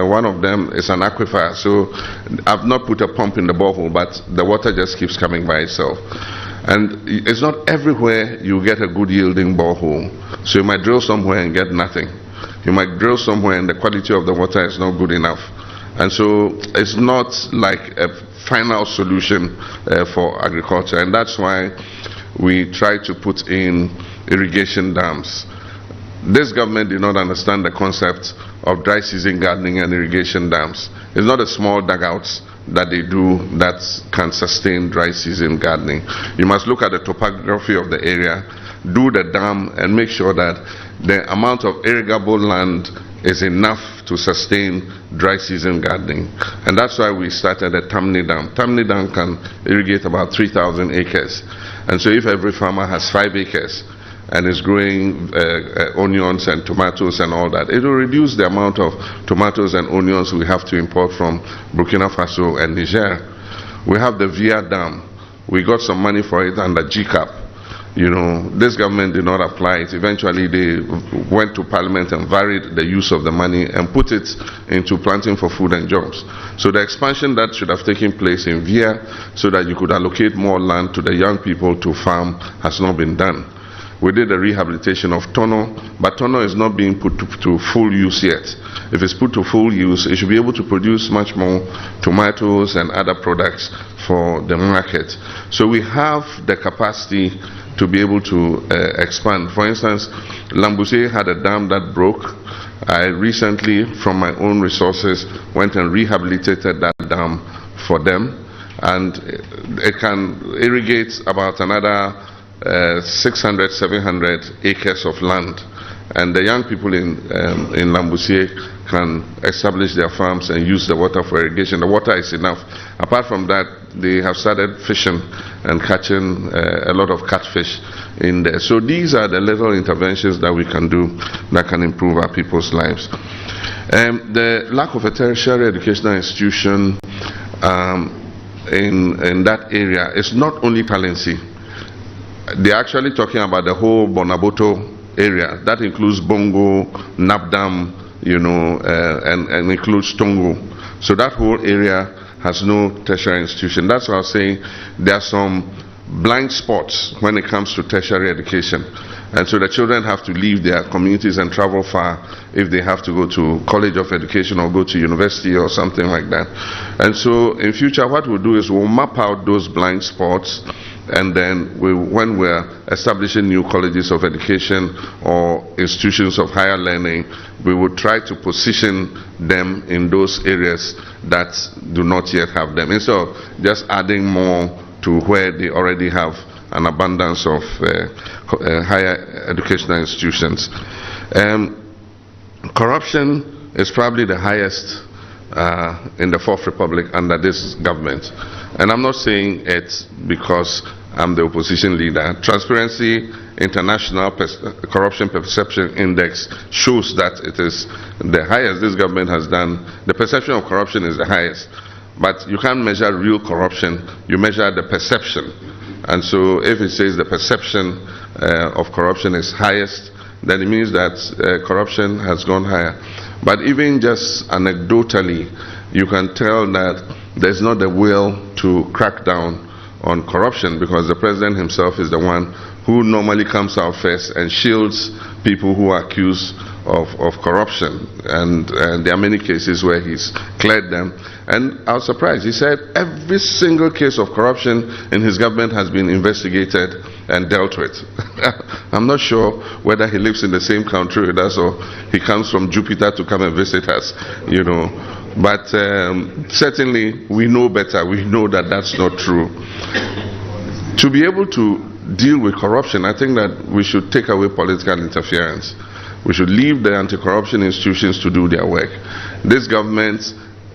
B: One of them is an aquifer, so I've not put a pump in the borehole, but the water just keeps coming by itself. And it's not everywhere you get a good yielding borehole. So you might drill somewhere and get nothing. You might drill somewhere and the quality of the water is not good enough. And so it's not like a final solution for agriculture. And that's why we try to put in irrigation dams. This government did not understand the concept of dry season gardening and irrigation dams. It's not a small dugouts that they do that can sustain dry season gardening. You must look at the topography of the area, do the dam, and make sure that the amount of irrigable land is enough to sustain dry season gardening. And that's why we started the Tamni Dam. Tamni Dam can irrigate about 3,000 acres. And so if every farmer has 5 acres and is growing onions and tomatoes and all that, it will reduce the amount of tomatoes and onions we have to import from Burkina Faso and Niger. We have the Via Dam. We got some money for it under GCAP. You know, this government did not apply it. Eventually they went to Parliament and varied the use of the money and put it into planting for food and jobs. So the expansion that should have taken place in Via so that you could allocate more land to the young people to farm has not been done. We did a rehabilitation of Tono, but Tono is not being put to full use yet. If it's put to full use, it should be able to produce much more tomatoes and other products for the market. So we have the capacity to be able to expand. For instance, Lambousie had a dam that broke. I recently, from my own resources, went and rehabilitated that dam for them, and it can irrigate about another 600, 700 acres of land. And the young people in Lambousie can establish their farms and use the water for irrigation. The water is enough. Apart from that, they have started fishing and catching a lot of catfish in there. So these are the little interventions that we can do that can improve our people's lives. The lack of a tertiary educational institution in that area is not only Palensi. They're actually talking about the whole Bonaboto area. That includes Bongo, Nabdam, you know, and includes Tongo. So that whole area has no tertiary institution. That's why I was saying there are some blind spots when it comes to tertiary education. And so the children have to leave their communities and travel far if they have to go to College of Education or go to university or something like that. And so in future, what we'll do is we'll map out those blind spots, and then when we're establishing new colleges of education or institutions of higher learning, we will try to position them in those areas that do not yet have them, instead of just adding more to where they already have an abundance of higher educational institutions. Corruption is probably the highest in the Fourth Republic under this government. And I'm not saying it because I'm the opposition leader. Transparency international corruption perception index shows that it is the highest this government has done. The perception of corruption is the highest. But you can't measure real corruption, you measure the perception. And so if it says the perception of corruption is highest, then it means that corruption has gone higher. But even just anecdotally, you can tell that there's not the will to crack down on corruption, because the president himself is the one who normally comes out first and shields people who are accused of corruption. And there are many cases where he's cleared them. And I was surprised. He said every single case of corruption in his government has been investigated and dealt with. I'm not sure whether he lives in the same country with us or he comes from Jupiter to come and visit us, you know. But certainly we know better. We know that that's not true. To be able to deal with corruption, I think that we should take away political interference. We should leave the anti-corruption institutions to do their work. This government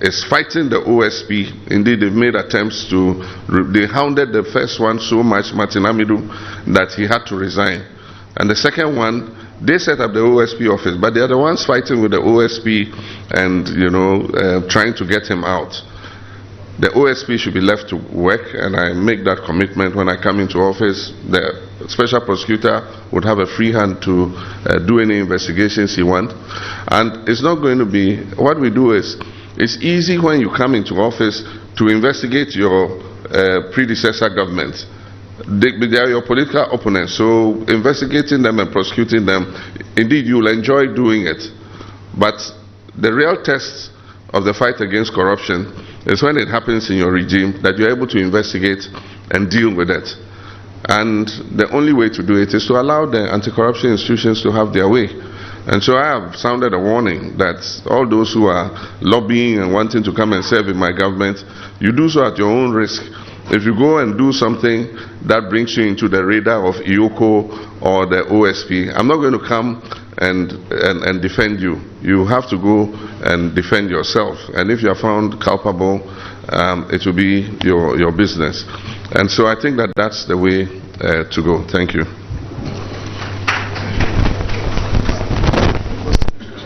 B: is fighting the OSP. Indeed, they've made attempts to, they hounded the first one so much, Martin Amidu, that he had to resign. And the second one, they set up the OSP office, but they are the ones fighting with the OSP and, you know, trying to get him out. The OSP should be left to work, and I make that commitment when I come into office. The special prosecutor would have a free hand to do any investigations he wants. And it's not going to be, what we do is, it's easy when you come into office to investigate your predecessor government. They are your political opponents, so investigating them and prosecuting them, indeed you will enjoy doing it. But the real test of the fight against corruption is when it happens in your regime, that you're able to investigate and deal with it. And the only way to do it is to allow the anti-corruption institutions to have their way. And so I have sounded a warning that all those who are lobbying and wanting to come and serve in my government, you do so at your own risk. If you go and do something that brings you into the radar of IOCO or the OSP, I'm not going to come and defend you. You have to go and defend yourself. And if you are found culpable, it will be your business. And so I think that that's the way to go. Thank you.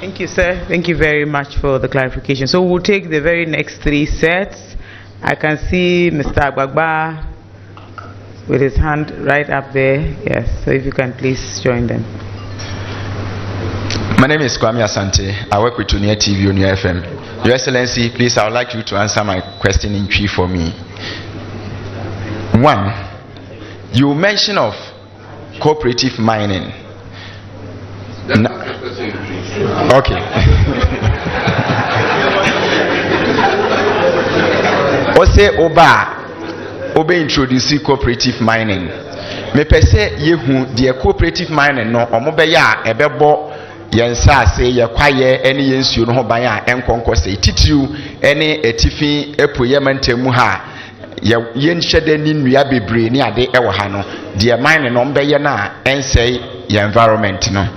A: Thank you, sir. Thank you very much for the clarification. So we'll take the very next three sets. I can see Mr. Agbagba with his hand right up there. Yes, so if you can please join them.
I: My name is Kwame Asante. I work with Tunia TV on your FM. Your Excellency, please, I would like you to answer my question in three for me. One, you mention of cooperative mining. Okay. Ose oba introduce cooperative mining. Me pese yehu the cooperative mining no omobeya ebebo yensa se ye kwaye ene yensuo no ho ban a enkonko se titiw ene etifi epoye mantemu ha yenhyede ni nnua bebre ni ade ewo ha no the mining no mbeye na ensei ye environment no.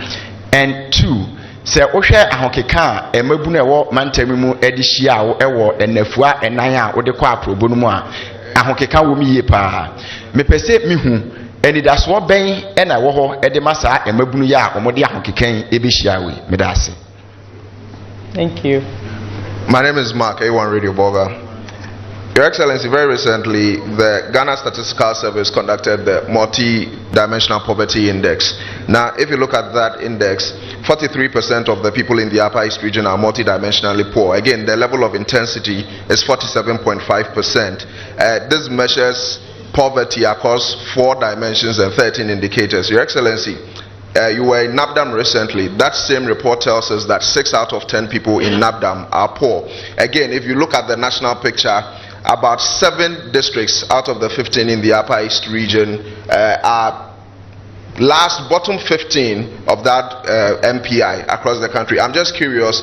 I: And two, se ohwe ahokeka emabu na ewo mantemu mu edihia wo ewo enafua enan a wode kwa aprobo no mu a ahokeka wo mi ye pa me pese mihu eni das wo ben e na wo ho e de masa emabu no ya omode ahokekan e be hia we me da ase.
A: Thank you.
J: My name is Mark, A1 Radio Boga. Your Excellency, very recently, the Ghana Statistical Service conducted the Multidimensional Poverty Index. Now, if you look at that index, 43% of the people in the Upper East region are multidimensionally poor. Again, the level of intensity is 47.5%. This measures poverty across 4 dimensions and 13 indicators. Your Excellency, you were in NAPDAM recently. That same report tells us that 6 out of 10 people in NAPDAM are poor. Again, if you look at the national picture, about 7 districts out of the 15 in the Upper East region are bottom 15 of that MPI across the country. I'm just curious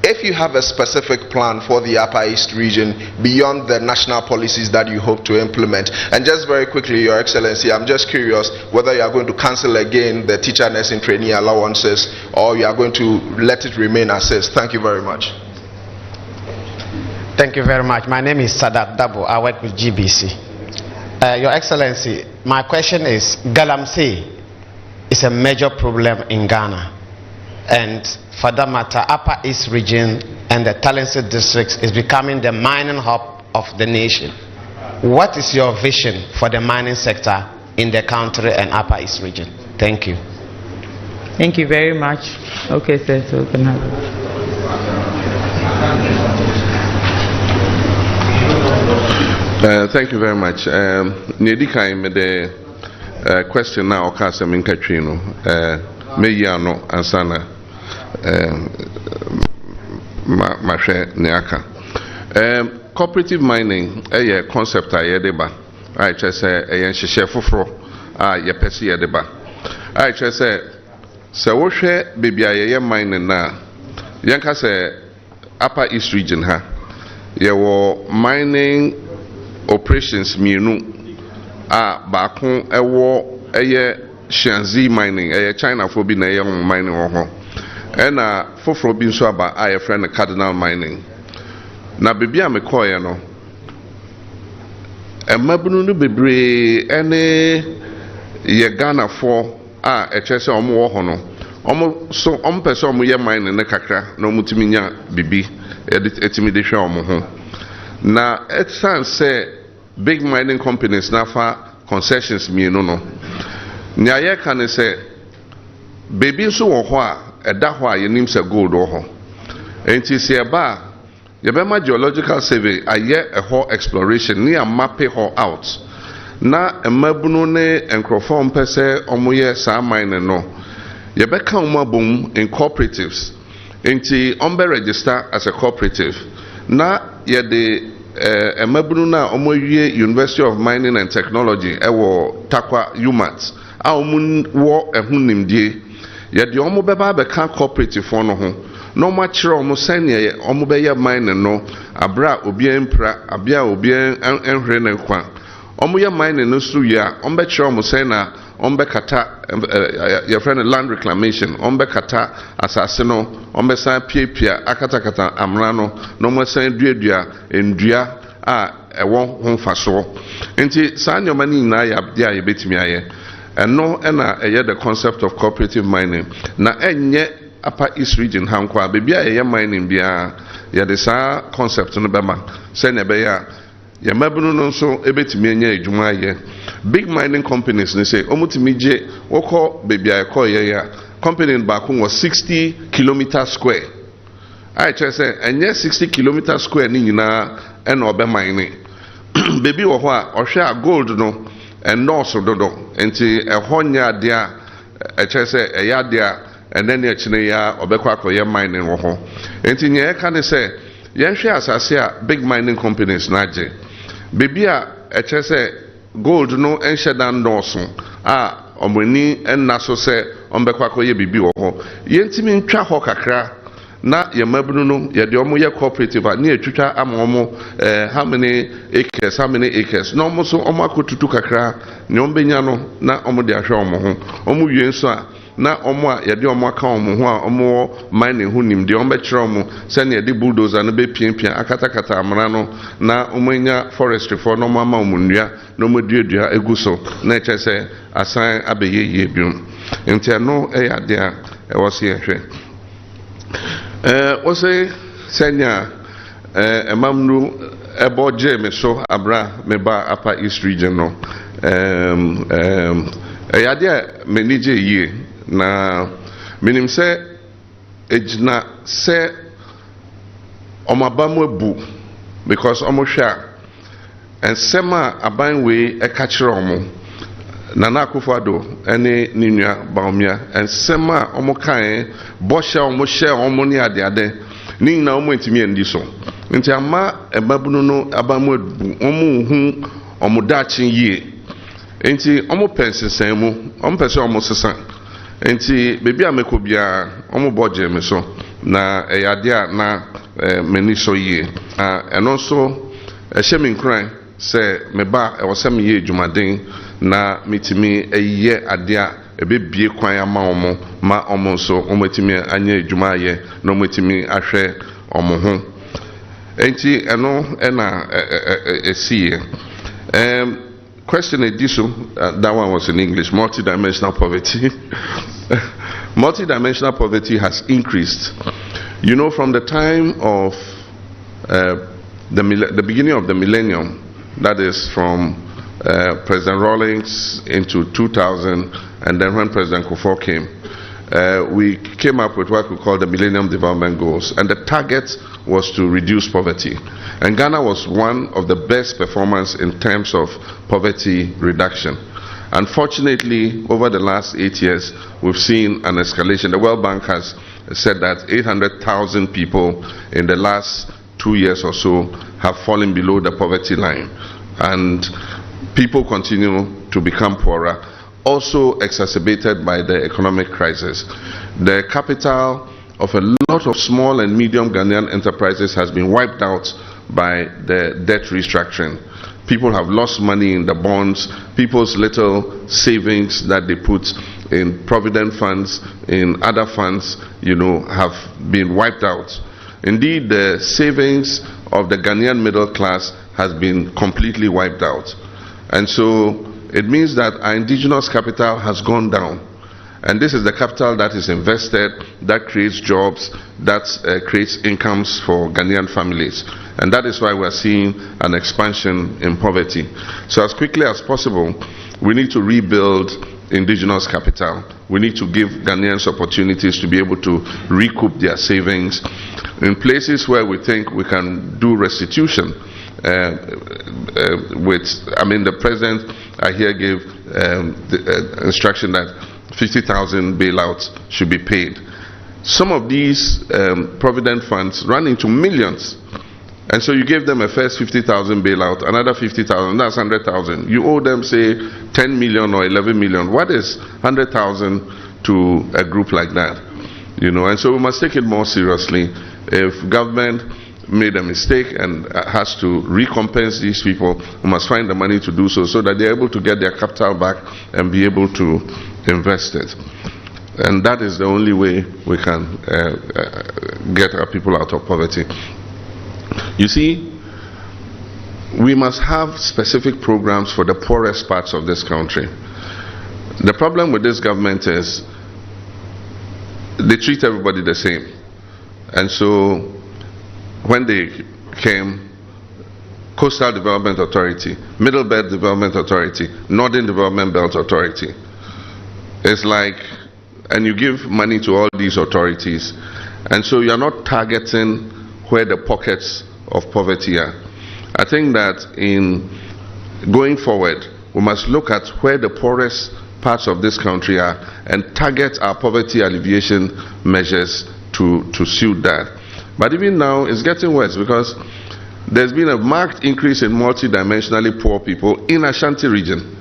J: if you have a specific plan for the Upper East region beyond the national policies that you hope to implement. And just very quickly, Your Excellency, I'm just curious whether you are going to cancel again the teacher nursing trainee allowances or you are going to let it remain as is. Thank you very much.
K: Thank you very much. My name is Sadat Dabo. I work with GBC. Your Excellency, my question is Galamsey is a major problem in Ghana. And for that matter, Upper East region and the Talented districts is becoming the mining hub of the nation. What is your vision for the mining sector in the country and Upper East region? Thank you.
A: Thank you very much. Okay, sir, so we can have
B: thank you very much. Nedikai me the question now okasa minkatwino me yano ansana mahwe ne aka. Cooperative mining a concept a yedeba. I just say a yenhye foforo a yepese yedeba. I just say so wo hwe bibia ye mining na yenka say Upper East region ha ye wo mining operations mienu a baako ewo eye Shanzi mining eye China for bi na eye mining wo ho ena foforo bi nso aba a ye friend Cardinal mining na bibia me koye no emabunu no bebre ene ye Ghana for a echese omo wo ho no omo so omo pese omo ye mining ne kakra na omo timi nya bibi etimi de hwe omo ho na etsan say big mining companies na fa concessions mienu no nya ye kan say baby so wo ho a eda ho a yenim say gold wo ho enti se eba yebema geological survey aye ho exploration ni a map ho out na emabunu ne enkrofo mpese omoye sa mining no yebeka umabum in cooperatives enti ombe register as a cooperative na yede emabunu na omoye University of Mining and Technology ewo Takwa UMAT a omun wo ehunimdie yede omo beba beka cooperative no ho no ma kire omo sane omo be ye mining no abra obi empra abia obi enhre ne kwa omo ye mining no so ya omo be kire omo sane na omo be kata your friend land reclamation omo be kata asase no omo be san piepia akatakata amra no no mo san duadua endua a ewo ho faso enti san nyoma ni na ya dia ye betimi aye eno na eye the concept of cooperative mining na enye Upper East region hankwa bebia ye mining bia ye de sa concept no bema se ne be ya ye mabunu no so ebetimi enya adwuma ye big mining companies ne say omutimi je woko bebia ye ko ye ya company ba ko 60 km square I just say enye 60 km square ni nyina ena obe mining bebi wo ho a ohwe a gold no enoso dodo enti ehonya de a just say eya de a and then the Chinea or Bequaco mining wo ho. Enti nye can say yen hwe asase a big mining companies naje. Bibia say gold no enhye dan doso a omani enna so say ombekwakoye bibi wo ho. Yentimi ntwa ho kakra na yemabunu no ye de omo ye cooperative na etwitwa amomo how many acres no omo so omo akotutu kakra ne ombenya no na omo de ahwe omo ho. Omo wie nso a na omo a yede omo aka omo ho a omo mining hu nim de omo kire omo se na yede bulldozer no be piapia akatakata amra no na omo nya forestry for no mama omo nnua no mo duadua eguso na eche se asan abeyeye bium enti no ya de a wo se yehwe wo se senya emamnu ebo je me so abra me ba Upper East region no ya de me nije yie na minim se ejna se omabamu ebu because omosha and sema aban we ekachire omo Nana Akufo-Addo ene ninua baomia and sema omokan bosha omo share omo ni ade ni na omo ntimi endi so nti ama ebabunu no abamu ebu omo hu omo dachi yie nti omo pensensen mu omo pese omo sesan enti bebi ameko bia omo boje me so na eyade a na meni so yie eno so ehye me nkran se meba ewosem ye dwumaden na mitimi eye ade a ebebie kwan ama omo ma omo so omo timi anya adwuma ye na omo timi ahwe omo ho enti eno na esie question Ediso, that one was in English, multidimensional poverty. Multidimensional poverty has increased. You know, from the time of the beginning of the millennium, that is from President Rawlings into 2000, and then when President Kufuor came, we came up with what we call the Millennium Development Goals, and the target was to reduce poverty. And Ghana was one of the best performers in terms of poverty reduction. Unfortunately, over the last 8 years, we've seen an escalation. The World Bank has said that 800,000 people in the last 2 years or so have fallen below the poverty line. And people continue to become poorer, also exacerbated by the economic crisis. The capital of a lot of small and medium Ghanaian enterprises has been wiped out by the debt restructuring. People have lost money in the bonds. People's little savings that they put in provident funds, in other funds, you know, have been wiped out. Indeed, the savings of the Ghanaian middle class has been completely wiped out. And so it means that our indigenous capital has gone down. And this is the capital that is invested, that creates jobs, that creates incomes for Ghanaian families. And that is why we're seeing an expansion in poverty. So as quickly as possible, we need to rebuild indigenous capital. We need to give Ghanaians opportunities to be able to recoup their savings. In places where we think we can do restitution, the president, I hear, gave the instruction that 50,000 bailouts should be paid. Some of these provident funds run into millions. And so you give them a first 50,000 bailout, another 50,000, that's 100,000. You owe them, say, 10 million or 11 million. What is 100,000 to a group like that? You know, and so we must take it more seriously. If government made a mistake and has to recompense these people, we must find the money to do so, so that they're able to get their capital back and be able to invest it. And that is the only way we can get our people out of poverty. You see, we must have specific programs for the poorest parts of this country. The problem with this government is they treat everybody the same. And so when they came, Coastal Development Authority, Middle Belt Development Authority, Northern Development Belt Authority, it's like, and you give money to all these authorities, and so you're not targeting where the pockets of poverty are. I think that in going forward, we must look at where the poorest parts of this country are and target our poverty alleviation measures to suit that. But even now, it's getting worse, because there's been a marked increase in multidimensionally poor people in Ashanti region.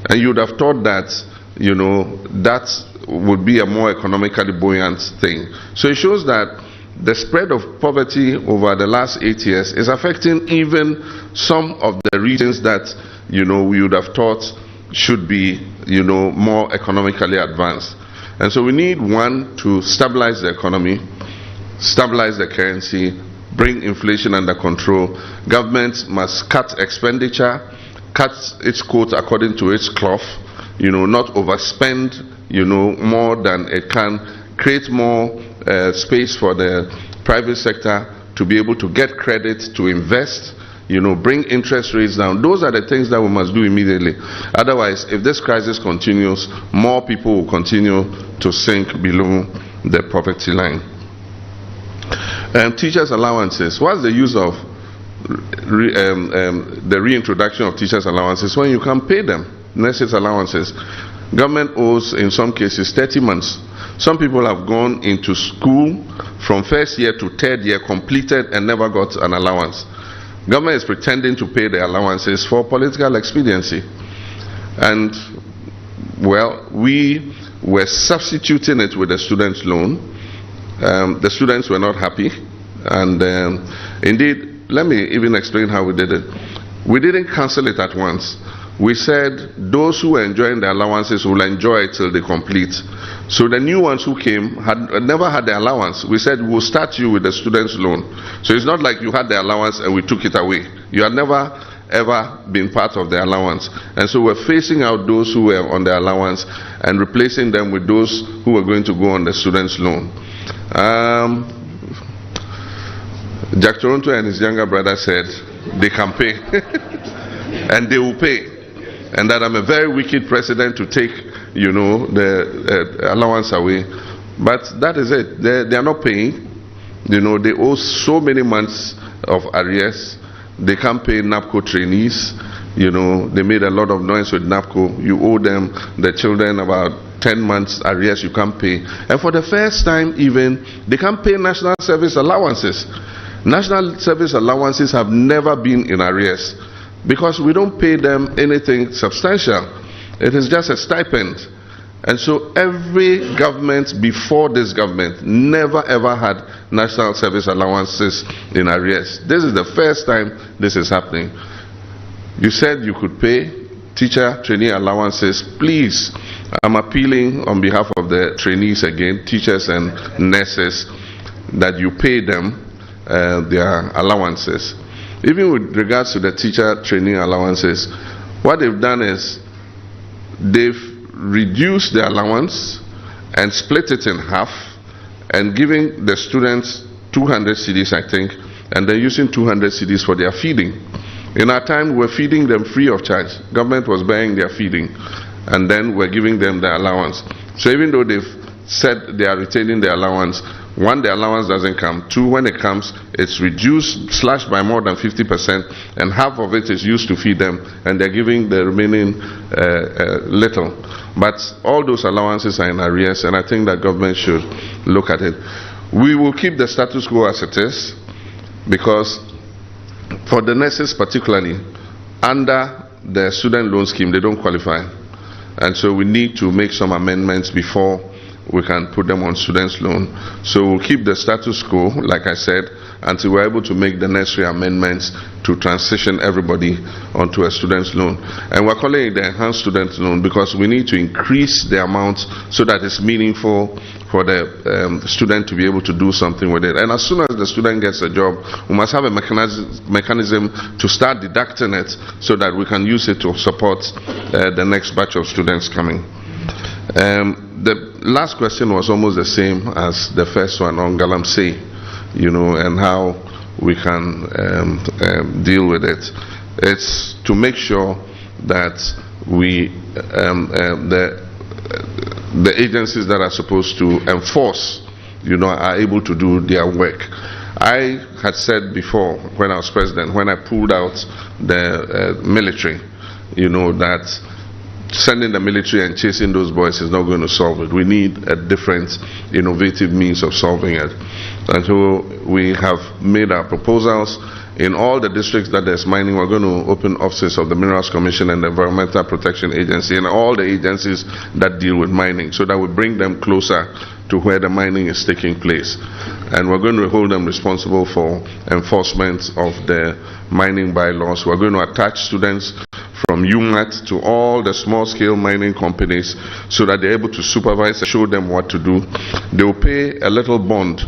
B: And you would have thought that, you know, that would be a more economically buoyant thing. So it shows that the spread of poverty over the last 8 years is affecting even some of the regions that, you know, we would have thought should be, you know, more economically advanced. And so we need, one, to stabilize the economy, stabilize the currency, bring inflation under control. Government must cut expenditure, cut its coat according to its cloth, you know, not overspend, you know, more than it can, create more space for the private sector to be able to get credit, to invest, you know, bring interest rates down. Those are the things that we must do immediately. Otherwise, if this crisis continues, more people will continue to sink below the poverty line. Teachers' allowances. What's the use of the reintroduction of teachers' allowances when you can pay them? Nurses' allowances. Government owes, in some cases, 30 months. Some people have gone into school from first year to third year, completed, and never got an allowance. Government is pretending to pay the allowances for political expediency. And, well, we were substituting it with the student loan. The students were not happy. And indeed, let me even explain how we did it. We didn't cancel it at once. We said those who are enjoying the allowances will enjoy it till they complete. So the new ones who came had never had the allowance. We said we'll start you with the student's loan. So it's not like you had the allowance and we took it away. You had never ever been part of the allowance. And so we're phasing out those who were on the allowance and replacing them with those who were going to go on the student's loan. Jack Toronto and his younger brother said they can pay and they will pay, and that I'm a very wicked president to take, you know, the allowance away. But that is it. They are not paying. You know, they owe so many months of arrears. They can't pay NAPCO trainees. You know, they made a lot of noise with NAPCO. You owe them, the children, about 10 months arrears you can't pay. And for the first time even, they can't pay national service allowances. National service allowances have never been in arrears because we don't pay them anything substantial. It is just a stipend. And so every government before this government never ever had national service allowances in arrears. This is the first time this is happening. You said you could pay teacher trainee allowances. Please, I'm appealing on behalf of the trainees again, teachers and nurses, that you pay them their allowances. Even with regards to the teacher training allowances, what they've done is they've reduced the allowance and split it in half and giving the students 200 cedis, I think, and they're using 200 cedis for their feeding. In our time, we're feeding them free of charge. Government was buying their feeding, and then we're giving them the allowance. So even though they've said they are retaining the allowance, one, the allowance doesn't come. Two, when it comes, it's reduced, slashed by more than 50%, and half of it is used to feed them, and they're giving the remaining little. But all those allowances are in arrears, and I think that government should look at it. We will keep the status quo as it is, because for the nurses particularly, under the student loan scheme, they don't qualify. And so we need to make some amendments before we can put them on students' loan. So we'll keep the status quo, like I said, until we're able to make the necessary amendments to transition everybody onto a student's loan. And we're calling it the enhanced student loan because we need to increase the amount so that it's meaningful for the student to be able to do something with it. And as soon as the student gets a job, we must have a mechanism to start deducting it so that we can use it to support the next batch of students coming. The last question was almost the same as the first one on Galami, you know, and how we can deal with it. It's to make sure that we, the agencies that are supposed to enforce, you know, are able to do their work. I had said before, when I was president, when I pulled out the military, you know, that sending the military and chasing those boys is not going to solve it. We need a different, innovative means of solving it. And so we have made our proposals. In all the districts that there's mining, we're going to open offices of the Minerals Commission and the Environmental Protection Agency and all the agencies that deal with mining, so that we bring them closer to where the mining is taking place. And we're going to hold them responsible for enforcement of the mining bylaws. We're going to attach students from UMAT to all the small-scale mining companies so that they're able to supervise and show them what to do. They will pay a little bond.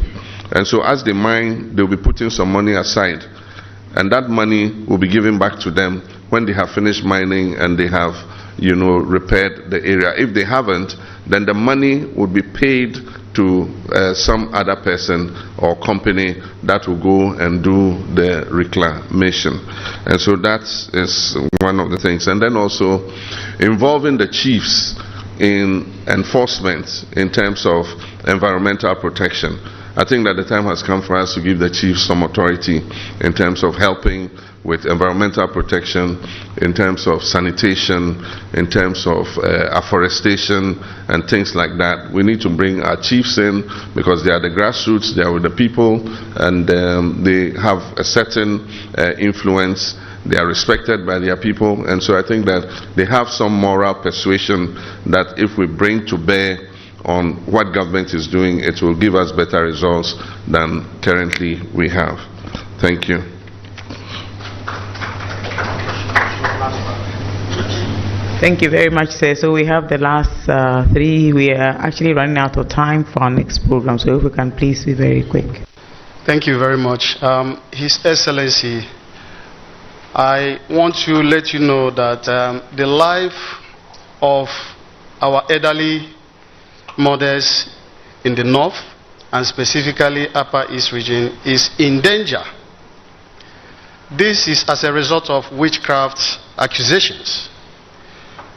B: And so as they mine, they'll be putting some money aside. And that money will be given back to them when they have finished mining and they have, you know, repaired the area. If they haven't, then the money would be paid to some other person or company that will go and do the reclamation. And so that is one of the things. And then also involving the chiefs in enforcement in terms of environmental protection. I think that the time has come for us to give the chiefs some authority in terms of helping with environmental protection, in terms of sanitation, in terms of afforestation and things like that. We need to bring our chiefs in because they are the grassroots, they are with the people, and they have a certain influence. They are respected by their people, and so I think that they have some moral persuasion that if we bring to bear on what government is doing, it will give us better results than currently we have. Thank you.
A: Thank you very much, sir. So we have the last three. We are actually running out of time for our next program, so if we can please be very quick.
L: Thank you very much. His Excellency, I want to let you know that the life of our elderly mothers in the north and specifically Upper East region is in danger. This is as a result of witchcraft accusations.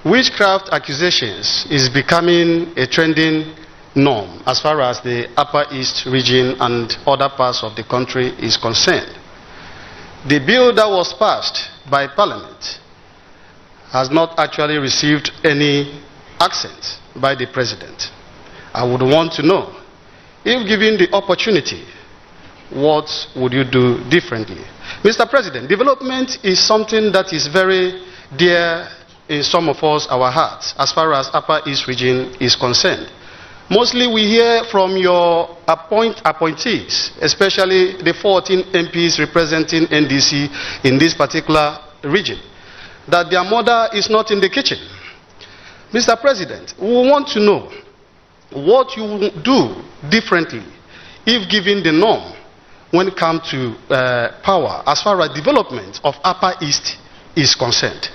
L: Witchcraft accusations is becoming a trending norm as far as the Upper East region and other parts of the country is concerned. The bill that was passed by Parliament has not actually received any accent by the President. I would want to know, if given the opportunity, what would you do differently? Mr. President, development is something that is very dear in some of us, our hearts, as far as Upper East region is concerned. Mostly we hear from your appointees, especially the 14 MPs representing NDC in this particular region, that their mother is not in the kitchen. Mr. President, we want to know what you will do differently if given the norm when it comes to power as far as development of Upper East is concerned.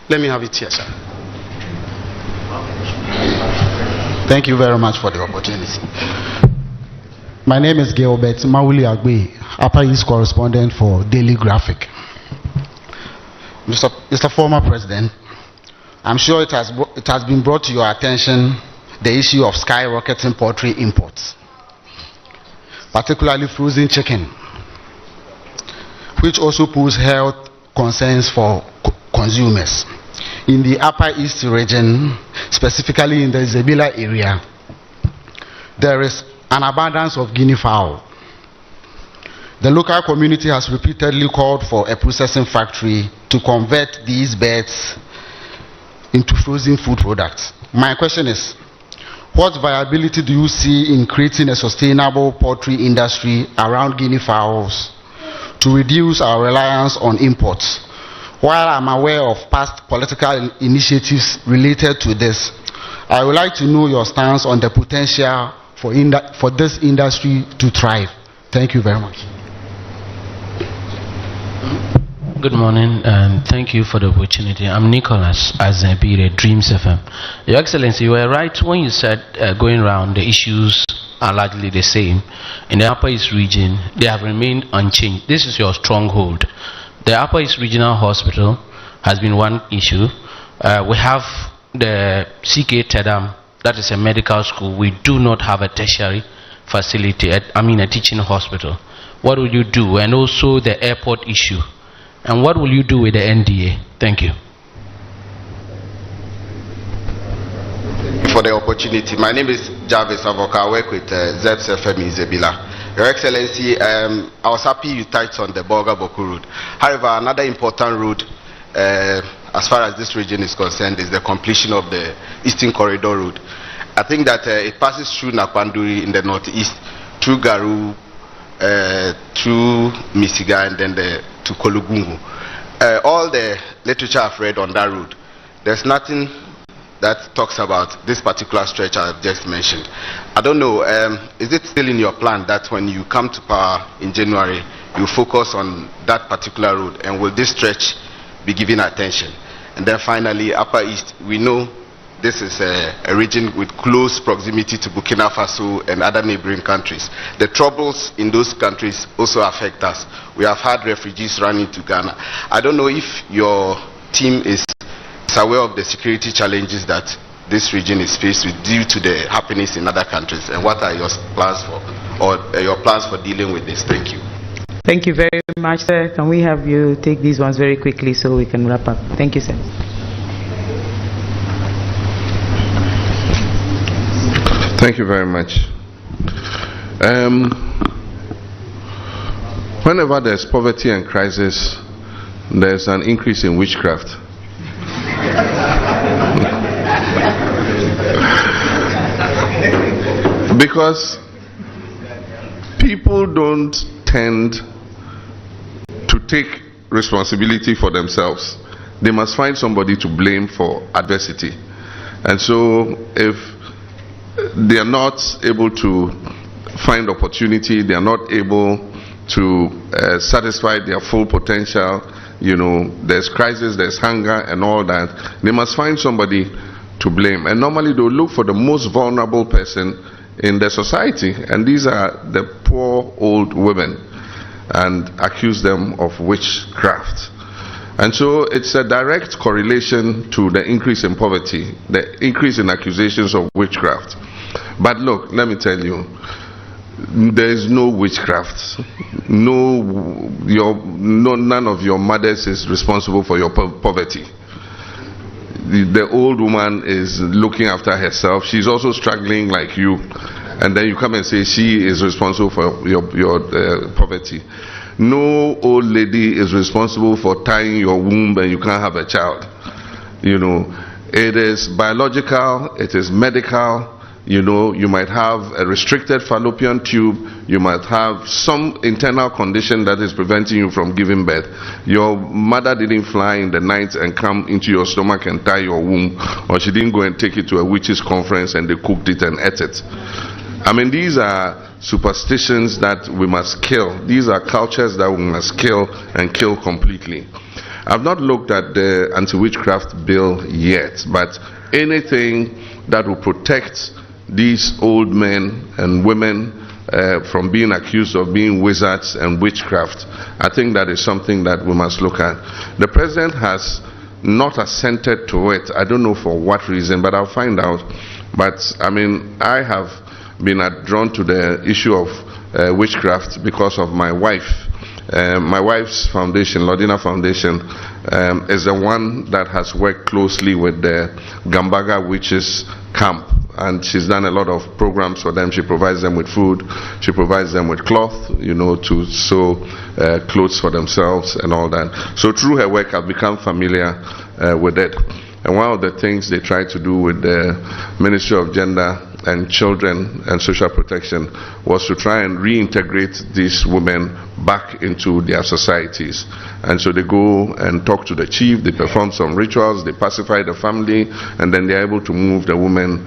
L: Let me have it here, sir.
M: Thank you very much for the opportunity. My name is Gilbert Mawuli Agbe, Upper East correspondent for Daily Graphic. Mr. Former President, I'm sure it has been brought to your attention the issue of skyrocketing poultry imports, particularly frozen chicken, which also poses health concerns for consumers. In the Upper East region, specifically in the Zebila area, there is an abundance of guinea fowl. The local community has repeatedly called for a processing factory to convert these birds into frozen food products. My question is, what viability do you see in creating a sustainable poultry industry around guinea fowls to reduce our reliance on imports? While I'm aware of past political initiatives related to this, I would like to know your stance on the potential for this industry to thrive. Thank you very much.
N: Good morning and thank you for the opportunity. I'm Nicholas Azebire, Dreams FM. Your Excellency, you were right when you said going around the issues are largely the same. In the Upper East region, they have remained unchanged. This is your stronghold. The Upper East Regional Hospital has been one issue. We have the CK Tedam, that is a medical school. We do not have a tertiary facility, a teaching hospital. What will you do? And also the airport issue. And what will you do with the NDA? Thank you.
O: For the opportunity. My name is Jarvis Avoka. I work with ZFM in Zebila. Your Excellency, I was happy you touched on the Bolga-Boku road. However, another important road as far as this region is concerned is the completion of the Eastern Corridor Road. I think that it passes through Napanduri in the northeast, through Garu, through Misiga, and then to Kolugungu. All the literature I've read on that road, there's nothing that talks about this particular stretch I've just mentioned. I don't know, is it still in your plan that when you come to power in January, you focus on that particular road, and will this stretch be given attention? And then finally, Upper East, we know this is a region with close proximity to Burkina Faso and other neighboring countries. The troubles in those countries also affect us. We have had refugees running to Ghana. I don't know if your team is aware of the security challenges that this region is faced with due to the happenings in other countries, and what are your plans for dealing with this? Thank you.
A: Thank you very much, sir. Can we have you take these ones very quickly so we can wrap up? Thank you, sir.
B: Thank you very much. Whenever there's poverty and crisis, there's an increase in witchcraft. Because people don't tend to take responsibility for themselves. They must find somebody to blame for adversity. And so if they are not able to find opportunity, they are not able to satisfy their full potential, there's crisis, there's hunger and all that, they must find somebody to blame. And normally they'll look for the most vulnerable person in the society, and these are the poor old women, and accuse them of witchcraft. And so it's a direct correlation to the increase in poverty, the increase in accusations of witchcraft. But look, let me tell you, there is no witchcraft. None of your mothers is responsible for your poverty. The old woman is looking after herself. She's also struggling like you. And then you come and say she is responsible for your poverty. No old lady is responsible for tying your womb and you can't have a child. It is biological, it is medical. You might have a restricted fallopian tube, you might have some internal condition that is preventing you from giving birth. Your mother didn't fly in the night and come into your stomach and tie your womb, or she didn't go and take it to a witches conference and they cooked it and ate it. I mean, these are superstitions that we must kill. These are cultures that we must kill, and kill completely. I've not looked at the anti-witchcraft bill yet, but anything that will protect these old men and women from being accused of being wizards and witchcraft, I think that is something that we must look at. The president has not assented to it. I don't know for what reason, but I'll find out. But I mean, I have been drawn to the issue of witchcraft because of my wife. My wife's foundation, Lodina Foundation, is the one that has worked closely with the Gambaga witches camp, and she's done a lot of programs for them. She provides them with food, she provides them with cloth, to sew clothes for themselves and all that. So through her work, I've become familiar with it. And one of the things they try to do with the Ministry of Gender and Children and Social Protection was to try and reintegrate these women back into their societies. And so they go and talk to the chief, they perform some rituals, they pacify the family, and then they're able to move the women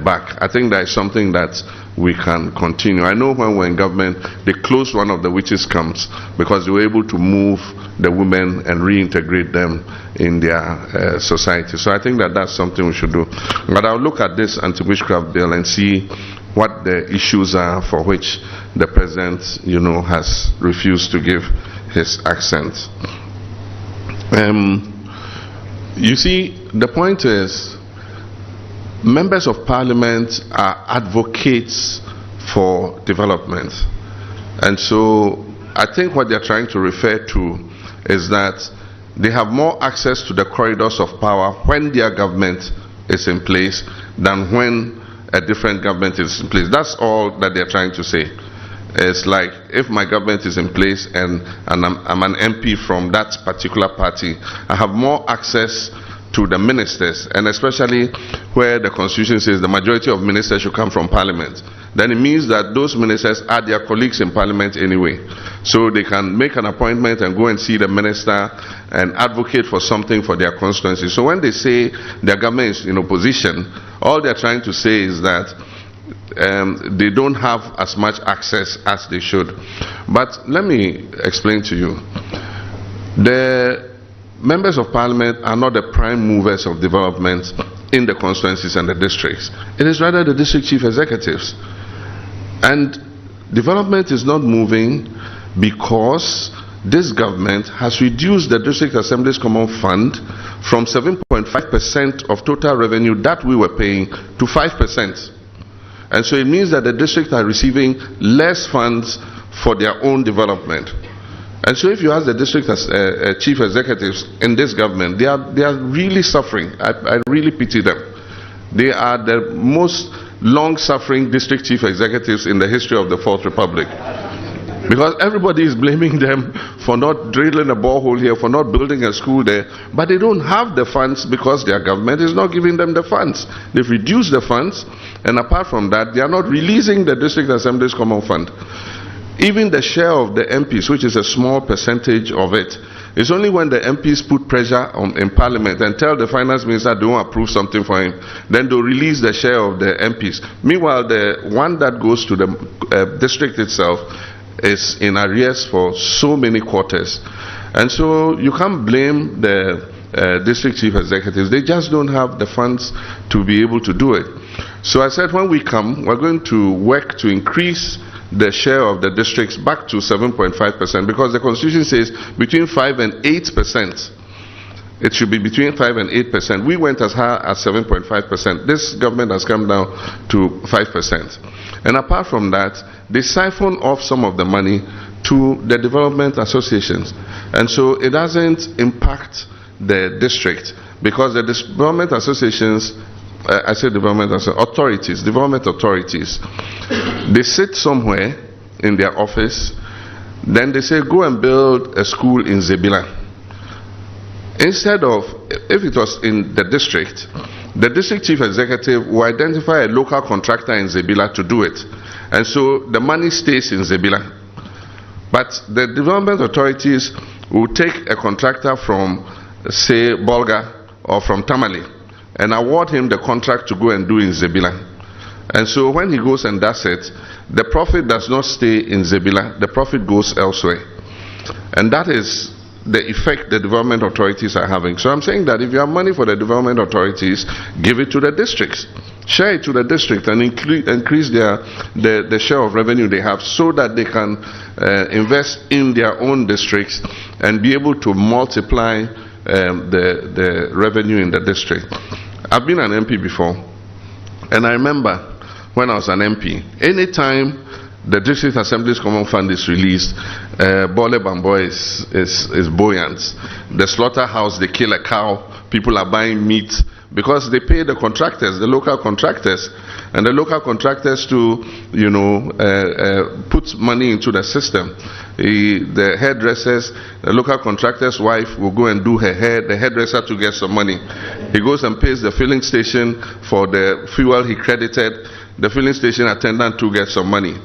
B: back. I think that is something that we can continue. I know when we're in government, they closed one of the witches camps because they were able to move the women and reintegrate them in their society. So I think that that's something we should do. But I'll look at this anti-witchcraft bill and see what the issues are for which the president, has refused to give his accent. You see, the point is, members of parliament are advocates for development. And so I think what they're trying to refer to is that they have more access to the corridors of power when their government is in place than when a different government is in place. That's all that they're trying to say. It's like, if my government is in place and I'm an MP from that particular party, I have more access to the ministers, and especially where the constitution says the majority of ministers should come from parliament, then it means that those ministers are their colleagues in parliament anyway. So they can make an appointment and go and see the minister and advocate for something for their constituency. So when they say their government is in opposition, all they're trying to say is that they don't have as much access as they should. But let me explain to you. The members of parliament are not the prime movers of development in the constituencies and the districts. It is rather the district chief executives. And development is not moving because this government has reduced the district assembly's common fund from 7.5% of total revenue that we were paying to 5%. And so it means that the districts are receiving less funds for their own development. And so if you ask the district chief executives in this government, they are really suffering. I really pity them. They are the most long-suffering district chief executives in the history of the Fourth Republic. Because everybody is blaming them for not drilling a borehole here, for not building a school there. But they don't have the funds because their government is not giving them the funds. They've reduced the funds, and apart from that, they are not releasing the district assembly's common fund. Even the share of the MPs, which is a small percentage of it, it's only when the MPs put pressure in Parliament and tell the finance minister they won't approve something for him, then they'll release the share of the MPs. Meanwhile, the one that goes to the district itself is in arrears for so many quarters. And so you can't blame the district chief executives. They just don't have the funds to be able to do it. So I said, when we come, we're going to work to increase the share of the districts back to 7.5%, because the constitution says between 5 and 8%. It should be between 5 and 8%. We went as high as 7.5%. This government has come down to 5%. And apart from that, they siphon off some of the money to the development associations. And so it doesn't impact the district, because the development associations, I say development authorities, they sit somewhere in their office, then they say, go and build a school in Zebila. Instead of, if it was in the district chief executive will identify a local contractor in Zebila to do it. And so the money stays in Zebila. But the development authorities will take a contractor from, say, Bolga or from Tamale and award him the contract to go and do in Zebila. And so when he goes and does it, the profit does not stay in Zebila, the profit goes elsewhere. And that is the effect the development authorities are having. So I'm saying that if you have money for the development authorities, give it to the districts. Share it to the district and increase the share of revenue they have, so that they can invest in their own districts and be able to multiply the revenue in the district. I've been an MP before, and I remember when I was an MP, anytime the District Assembly's Common Fund is released, Bole Bambo is buoyant. The slaughterhouse, they kill a cow, people are buying meat, because they pay the contractors, the local contractors, and the local contractors to, put money into the system. The hairdressers, the local contractor's wife will go and do her hair, the hairdresser to get some money. He goes and pays the filling station for the fuel he credited, the filling station attendant to get some money.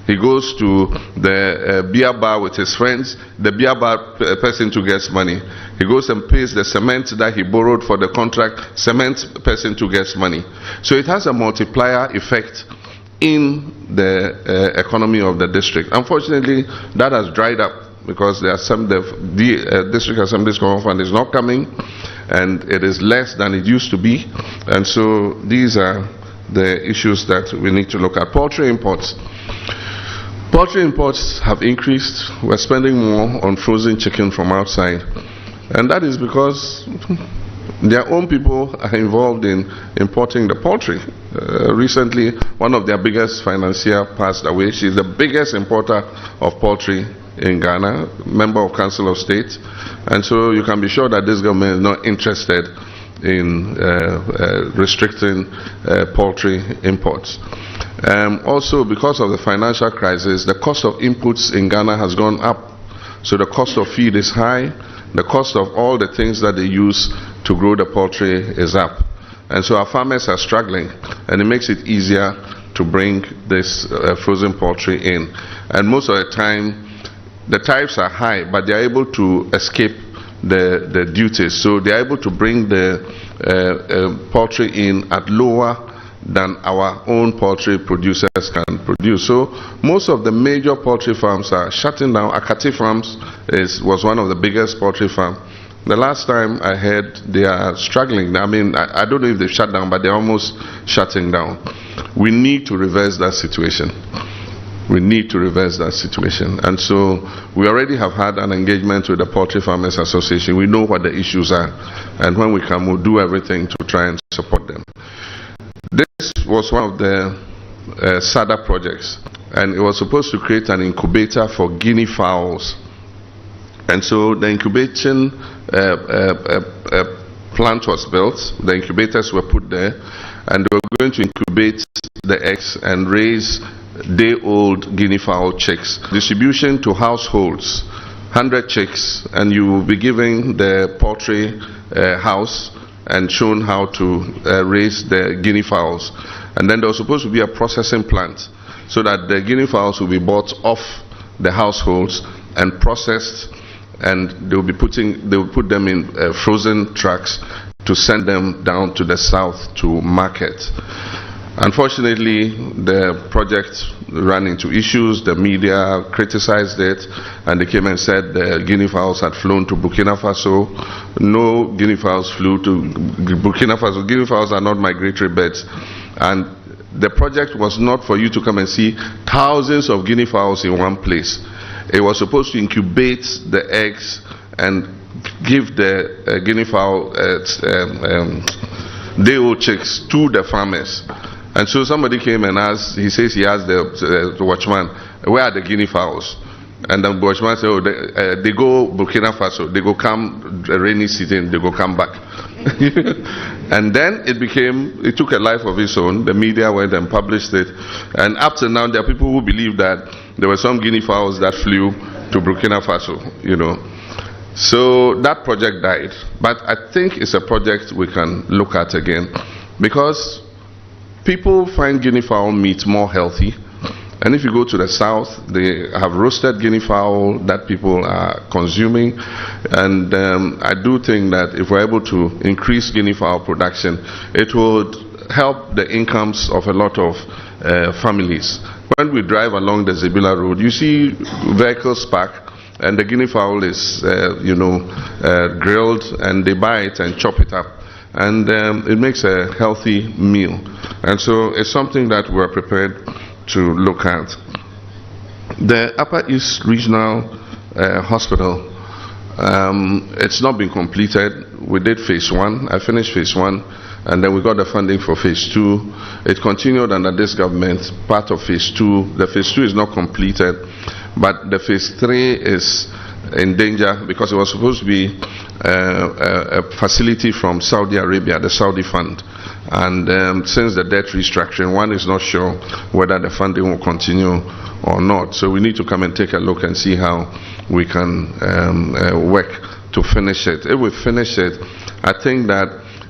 B: He goes to the beer bar with his friends, the beer bar person to get money. He goes and pays the cement that he borrowed for the contract, cement person to get money. So it has a multiplier effect in the economy of the district. Unfortunately, that has dried up, because the District Assembly's Common Fund is not coming, and it is less than it used to be. And so these are the issues that we need to look at. Poultry imports. Poultry imports have increased. We're spending more on frozen chicken from outside. And that is because their own people are involved in importing the poultry. Recently, one of their biggest financiers passed away. She's the biggest importer of poultry in Ghana, member of Council of State. And so you can be sure that this government is not interested in restricting poultry imports. Also, because of the financial crisis, the cost of inputs in Ghana has gone up. So the cost of feed is high. The cost of all the things that they use to grow the poultry is up. And so our farmers are struggling, and it makes it easier to bring this frozen poultry in. And most of the time, the tariffs are high, but they are able to escape the duties. So they are able to bring the poultry in at lower than our own poultry producers can produce. So most of the major poultry farms are shutting down. Akati Farms was one of the biggest poultry farms. The last time I heard, they are struggling. I mean, I don't know if they've shut down, but they're almost shutting down. We need to reverse that situation. We need to reverse that situation. And so we already have had an engagement with the Poultry Farmers Association. We know what the issues are. And when we come, we'll do everything to try and support them. This was one of the SADA projects, and it was supposed to create an incubator for guinea fowls. And so the incubation plant was built, the incubators were put there, and they were going to incubate the eggs and raise day-old guinea fowl chicks. Distribution to households, 100 chicks, and you will be giving the poultry house and shown how to raise the guinea fowls. And then there was supposed to be a processing plant so that the guinea fowls will be bought off the households and processed, and they will put them in frozen trucks to send them down to the south to market. Unfortunately, the project ran into issues. The media criticized it, and they came and said the guinea fowls had flown to Burkina Faso. No guinea fowls flew to Burkina Faso. Guinea fowls are not migratory birds. And the project was not for you to come and see thousands of guinea fowls in one place. It was supposed to incubate the eggs and give the guinea fowl day-old chicks to the farmers. And so somebody came and asked, he says he asked the watchman, where are the guinea fowls? And the watchman said, oh, they go Burkina Faso, they go come rainy season, they go come back. And then it took a life of its own. The media went and published it. And up to now, there are people who believe that there were some guinea fowls that flew to Burkina Faso, you know. So that project died. But I think it's a project we can look at again, because people find guinea fowl meat more healthy. And if you go to the south, they have roasted guinea fowl that people are consuming. And I do think that if we're able to increase guinea fowl production, it would help the incomes of a lot of families. When we drive along the Zebila Road, you see vehicles parked, and the guinea fowl is, grilled, and they buy it and chop it up. And it makes a healthy meal. And so it's something that we're prepared to look at. The Upper East Regional Hospital, it's not been completed. We did phase 1. I finished phase 1, and then we got the funding for phase 2. It continued under this government, part of phase 2. The phase 2 is not completed, but the phase 3 is in danger because it was supposed to be a facility from Saudi Arabia, the Saudi fund. And since the debt restructuring, one is not sure whether the funding will continue or not. So we need to come and take a look and see how we can work to finish it. If we finish it, I think that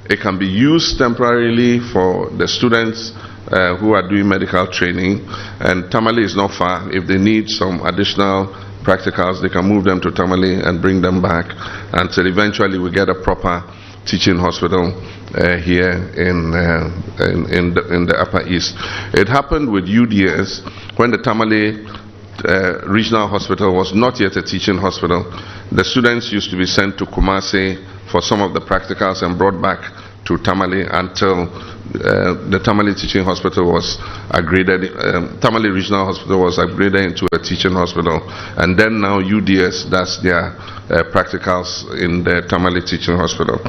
B: it can be used temporarily for the students who are doing medical training. And Tamale is not far. If they need some additional practicals, they can move them to Tamale and bring them back until eventually we get a proper teaching hospital here in the Upper East. It happened with UDS when the Tamale Regional Hospital was not yet a teaching hospital. The students used to be sent to Kumasi for some of the practicals and brought back to Tamale until the Tamale Teaching Hospital was upgraded. Tamale Regional Hospital was upgraded into a teaching hospital, and then now UDS does their practicals in the Tamale Teaching Hospital.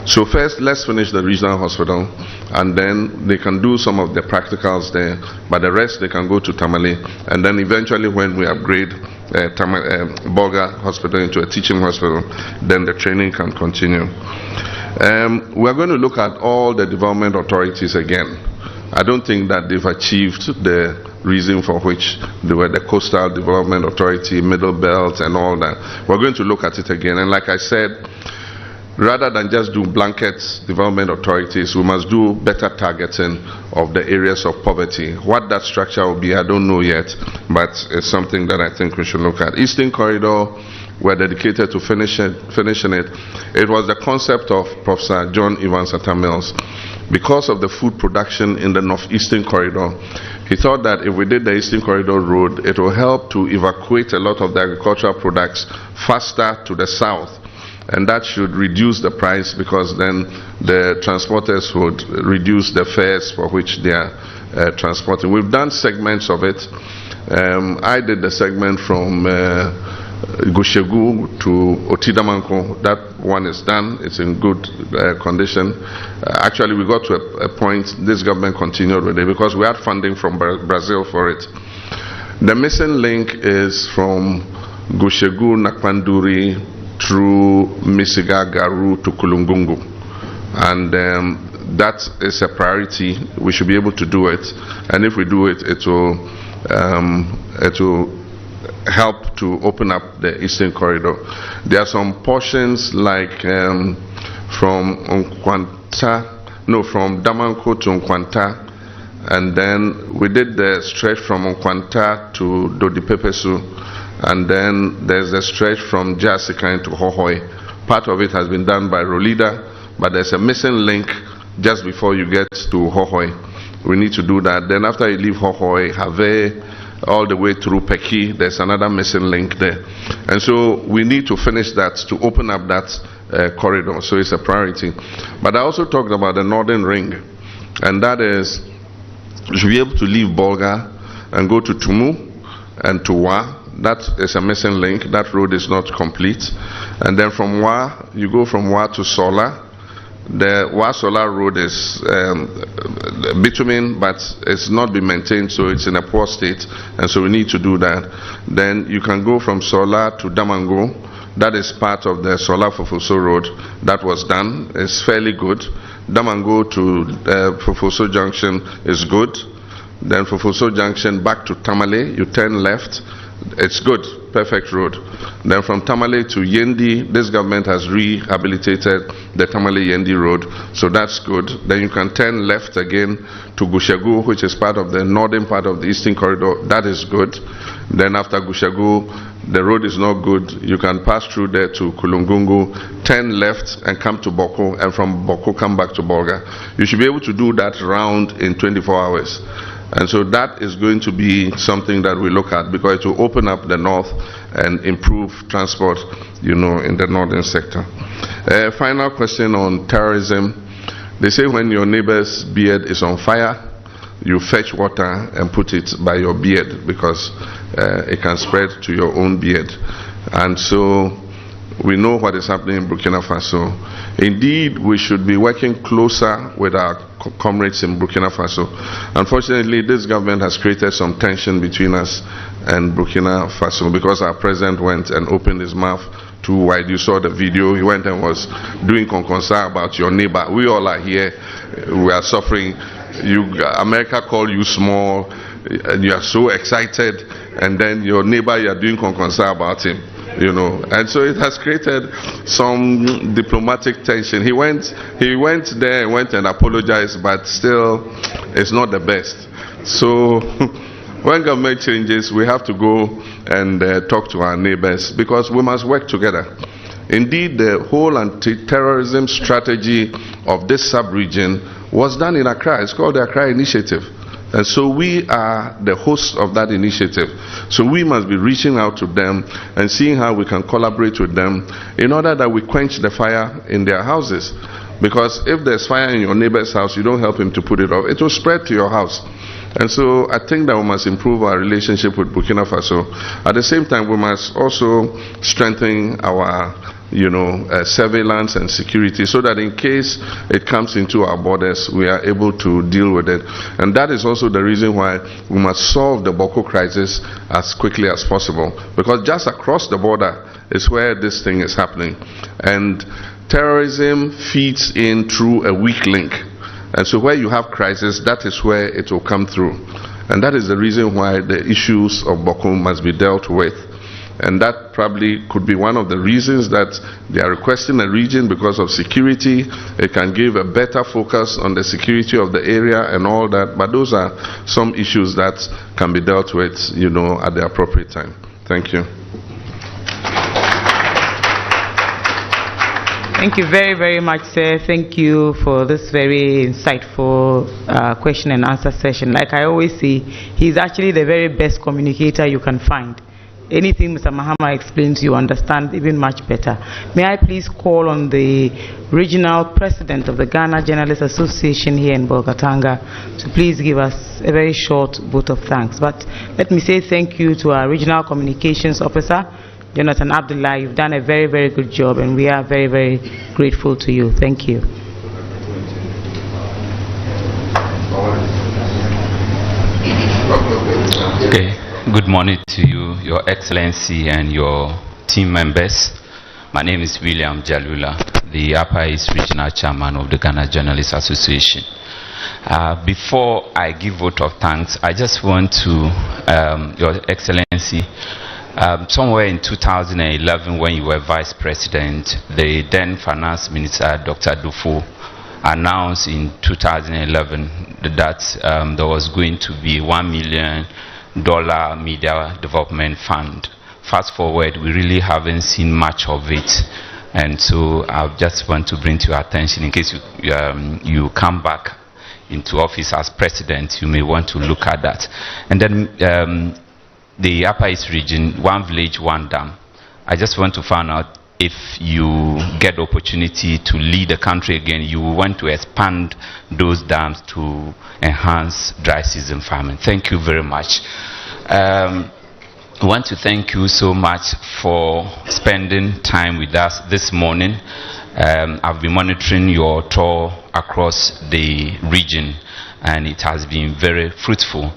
B: So first, let's finish the regional hospital, and then they can do some of the practicals there, but the rest they can go to Tamale, and then eventually when we upgrade Bolga Hospital into a teaching hospital, then the training can continue. We're going to look at all the development authorities again. I don't think that they've achieved the reason for which they were the Coastal Development Authority, Middle Belt, and all that. We're going to look at it again. And like I said, rather than just do blanket development authorities, we must do better targeting of the areas of poverty. What that structure will be, I don't know yet, but it's something that I think we should look at. Eastern Corridor, we're dedicated to finishing it. It was the concept of Professor John Evans Atta Mills. Because of the food production in the Northeastern Corridor, he thought that if we did the Eastern Corridor Road, it will help to evacuate a lot of the agricultural products faster to the south. And that should reduce the price, because then the transporters would reduce the fares for which they are transporting. We've done segments of it. I did the segment from Gushegu to Otidamanko. That one is done. It's in good condition. Actually, we got to a point, this government continued with it because we had funding from Brazil for it. The missing link is from Gushegu, Nakpanduri, through Misiga, Garu to Kulungungu. And that is a priority. We should be able to do it. And if we do it, it will help to open up the Eastern Corridor. There are some portions like from Damanko to Nkwanta, and then we did the stretch from Nkwanta to Dodipepesu, and then there's a stretch from Jasikan to Hohoi. Part of it has been done by Rolida, but there's a missing link just before you get to Hohoi. We need to do that. Then after you leave Hohoi, Have, all the way through Peki, there's another missing link there. And so we need to finish that to open up that corridor. So it's a priority. But I also talked about the Northern Ring. And that is, you should be able to leave Bolga and go to Tumu and to Wa. That is a missing link. That road is not complete. And then from Wa, you go from Wa to Sola. The Wa-Sola road is bitumen, but it's not been maintained, so it's in a poor state, and so we need to do that. Then you can go from Sola to Damango. That is part of the Sola Fofoso road. That was done. It's fairly good. Damango to Fofoso Junction is good. Then Fofoso Junction back to Tamale, you turn left. It's good, perfect road. Then from Tamale to Yendi, this government has rehabilitated the Tamale Yendi road, so that's good. Then you can turn left again to Gushagu, which is part of the northern part of the Eastern Corridor. That is good. Then after Gushagu, the road is not good. You can pass through there to Kulungungu, turn left and come to Boko, and from Boko come back to Bolga. You should be able to do that round in 24 hours. And so that is going to be something that we look at, because it will open up the north and improve transport, in the northern sector. Final question on terrorism. They say when your neighbor's beard is on fire, you fetch water and put it by your beard, because it can spread to your own beard. And so we know what is happening in Burkina Faso. Indeed, we should be working closer with our comrades in Burkina Faso. Unfortunately, this government has created some tension between us and Burkina Faso, because our president went and opened his mouth too wide. You saw the video. He went and was doing conconsa about your neighbor. We all are here. We are suffering. America called you small, and you are so excited, and then your neighbor, you are doing conconsa about him. And so it has created some diplomatic tension. He went there, went and apologized, but still it's not the best. So when government changes, we have to go and talk to our neighbors, because we must work together. Indeed, the whole anti-terrorism strategy of this sub-region was done in Accra. It's called the Accra Initiative. And so we are the hosts of that initiative. So we must be reaching out to them and seeing how we can collaborate with them in order that we quench the fire in their houses. Because if there's fire in your neighbor's house, you don't help him to put it off, it will spread to your house. And so I think that we must improve our relationship with Burkina Faso. At the same time, we must also strengthen our surveillance and security, so that in case it comes into our borders, we are able to deal with it. And that is also the reason why we must solve the Boko crisis as quickly as possible, because just across the border is where this thing is happening. And terrorism feeds in through a weak link. And so where you have crisis, that is where it will come through. And that is the reason why the issues of Boko must be dealt with. And that probably could be one of the reasons that they are requesting a region, because of security. It can give a better focus on the security of the area and all that. But those are some issues that can be dealt with, at the appropriate time. Thank you.
A: Thank you very, very much, sir. Thank you for this very insightful question and answer session. Like I always say, he's actually the very best communicator you can find. Anything Mr. Mahama explains, you understand even much better. May I please call on the regional president of the Ghana Journalists Association here in Bolgatanga to please give us a very short vote of thanks. But let me say thank you to our regional communications officer, Jonathan Abdullah. You've done a very, very good job, and we are very, very grateful to you. Thank you.
P: Okay. Good morning to you, Your Excellency, and your team members. My name is William Jalula, the Upper East Regional Chairman of the Ghana Journalists Association. Before I give vote of thanks, I just want to, Your Excellency, somewhere in 2011, when you were Vice President, the then Finance Minister, Dr. Dufo, announced in 2011 that there was going to be $1 million Media Development Fund. Fast forward, we really haven't seen much of it, and so I just want to bring to your attention, in case you come back into office as president, you may want to look at that. And then the Upper East region, one village, one dam. I just want to find out if you get the opportunity to lead the country again, you want to expand those dams to enhance dry season farming. Thank you very much. I want to thank you so much for spending time with us this morning. I've been monitoring your tour across the region, and it has been very fruitful.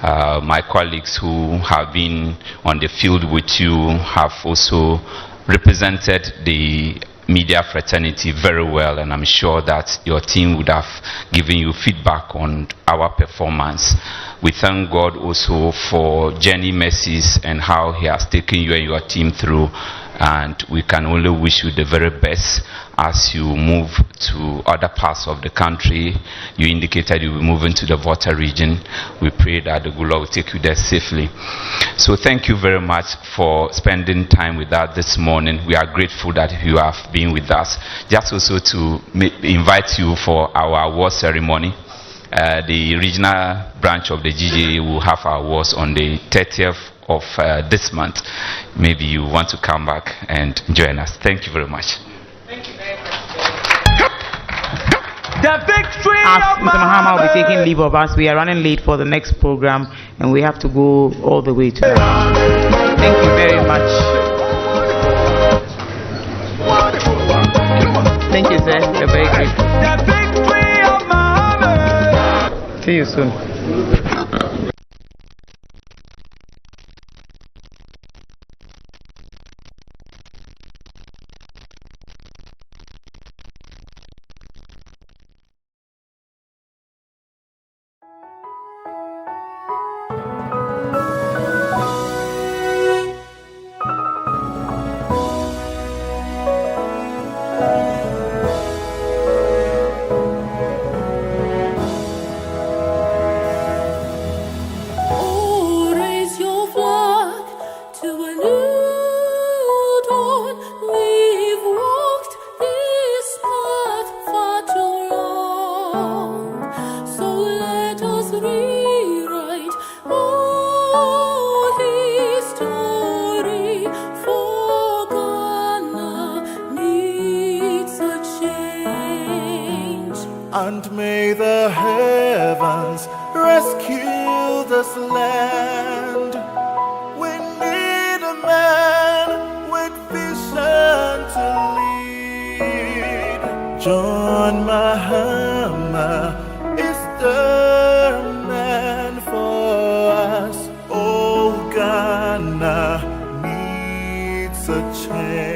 P: My colleagues who have been on the field with you have also represented the media fraternity very well, and I'm sure that your team would have given you feedback on our performance. We thank God also for Jenny Mercies and how he has taken you and your team through, and we can only wish you the very best as you move to other parts of the country. You indicated you will move into the Volta region. We pray that the good Lord will take you there safely. So thank you very much for spending time with us this morning. We are grateful that you have been with us. Just also to invite you for our award ceremony. The regional branch of the GJA will have our awards on the 30th of this month. Maybe you want to come back and join us. Thank you very much.
A: Thank you very much. The victory as Mr. Mahama will be taking leave of us. We are running late for the next program, and we have to go all the way to the Thank you very much. Thank you, sir. We're very grateful. The victory of Mahama. See you soon.
Q: And may the heavens rescue this land. We need a man with vision to lead. John Mahama is the man for us. Oh, Ghana needs a change.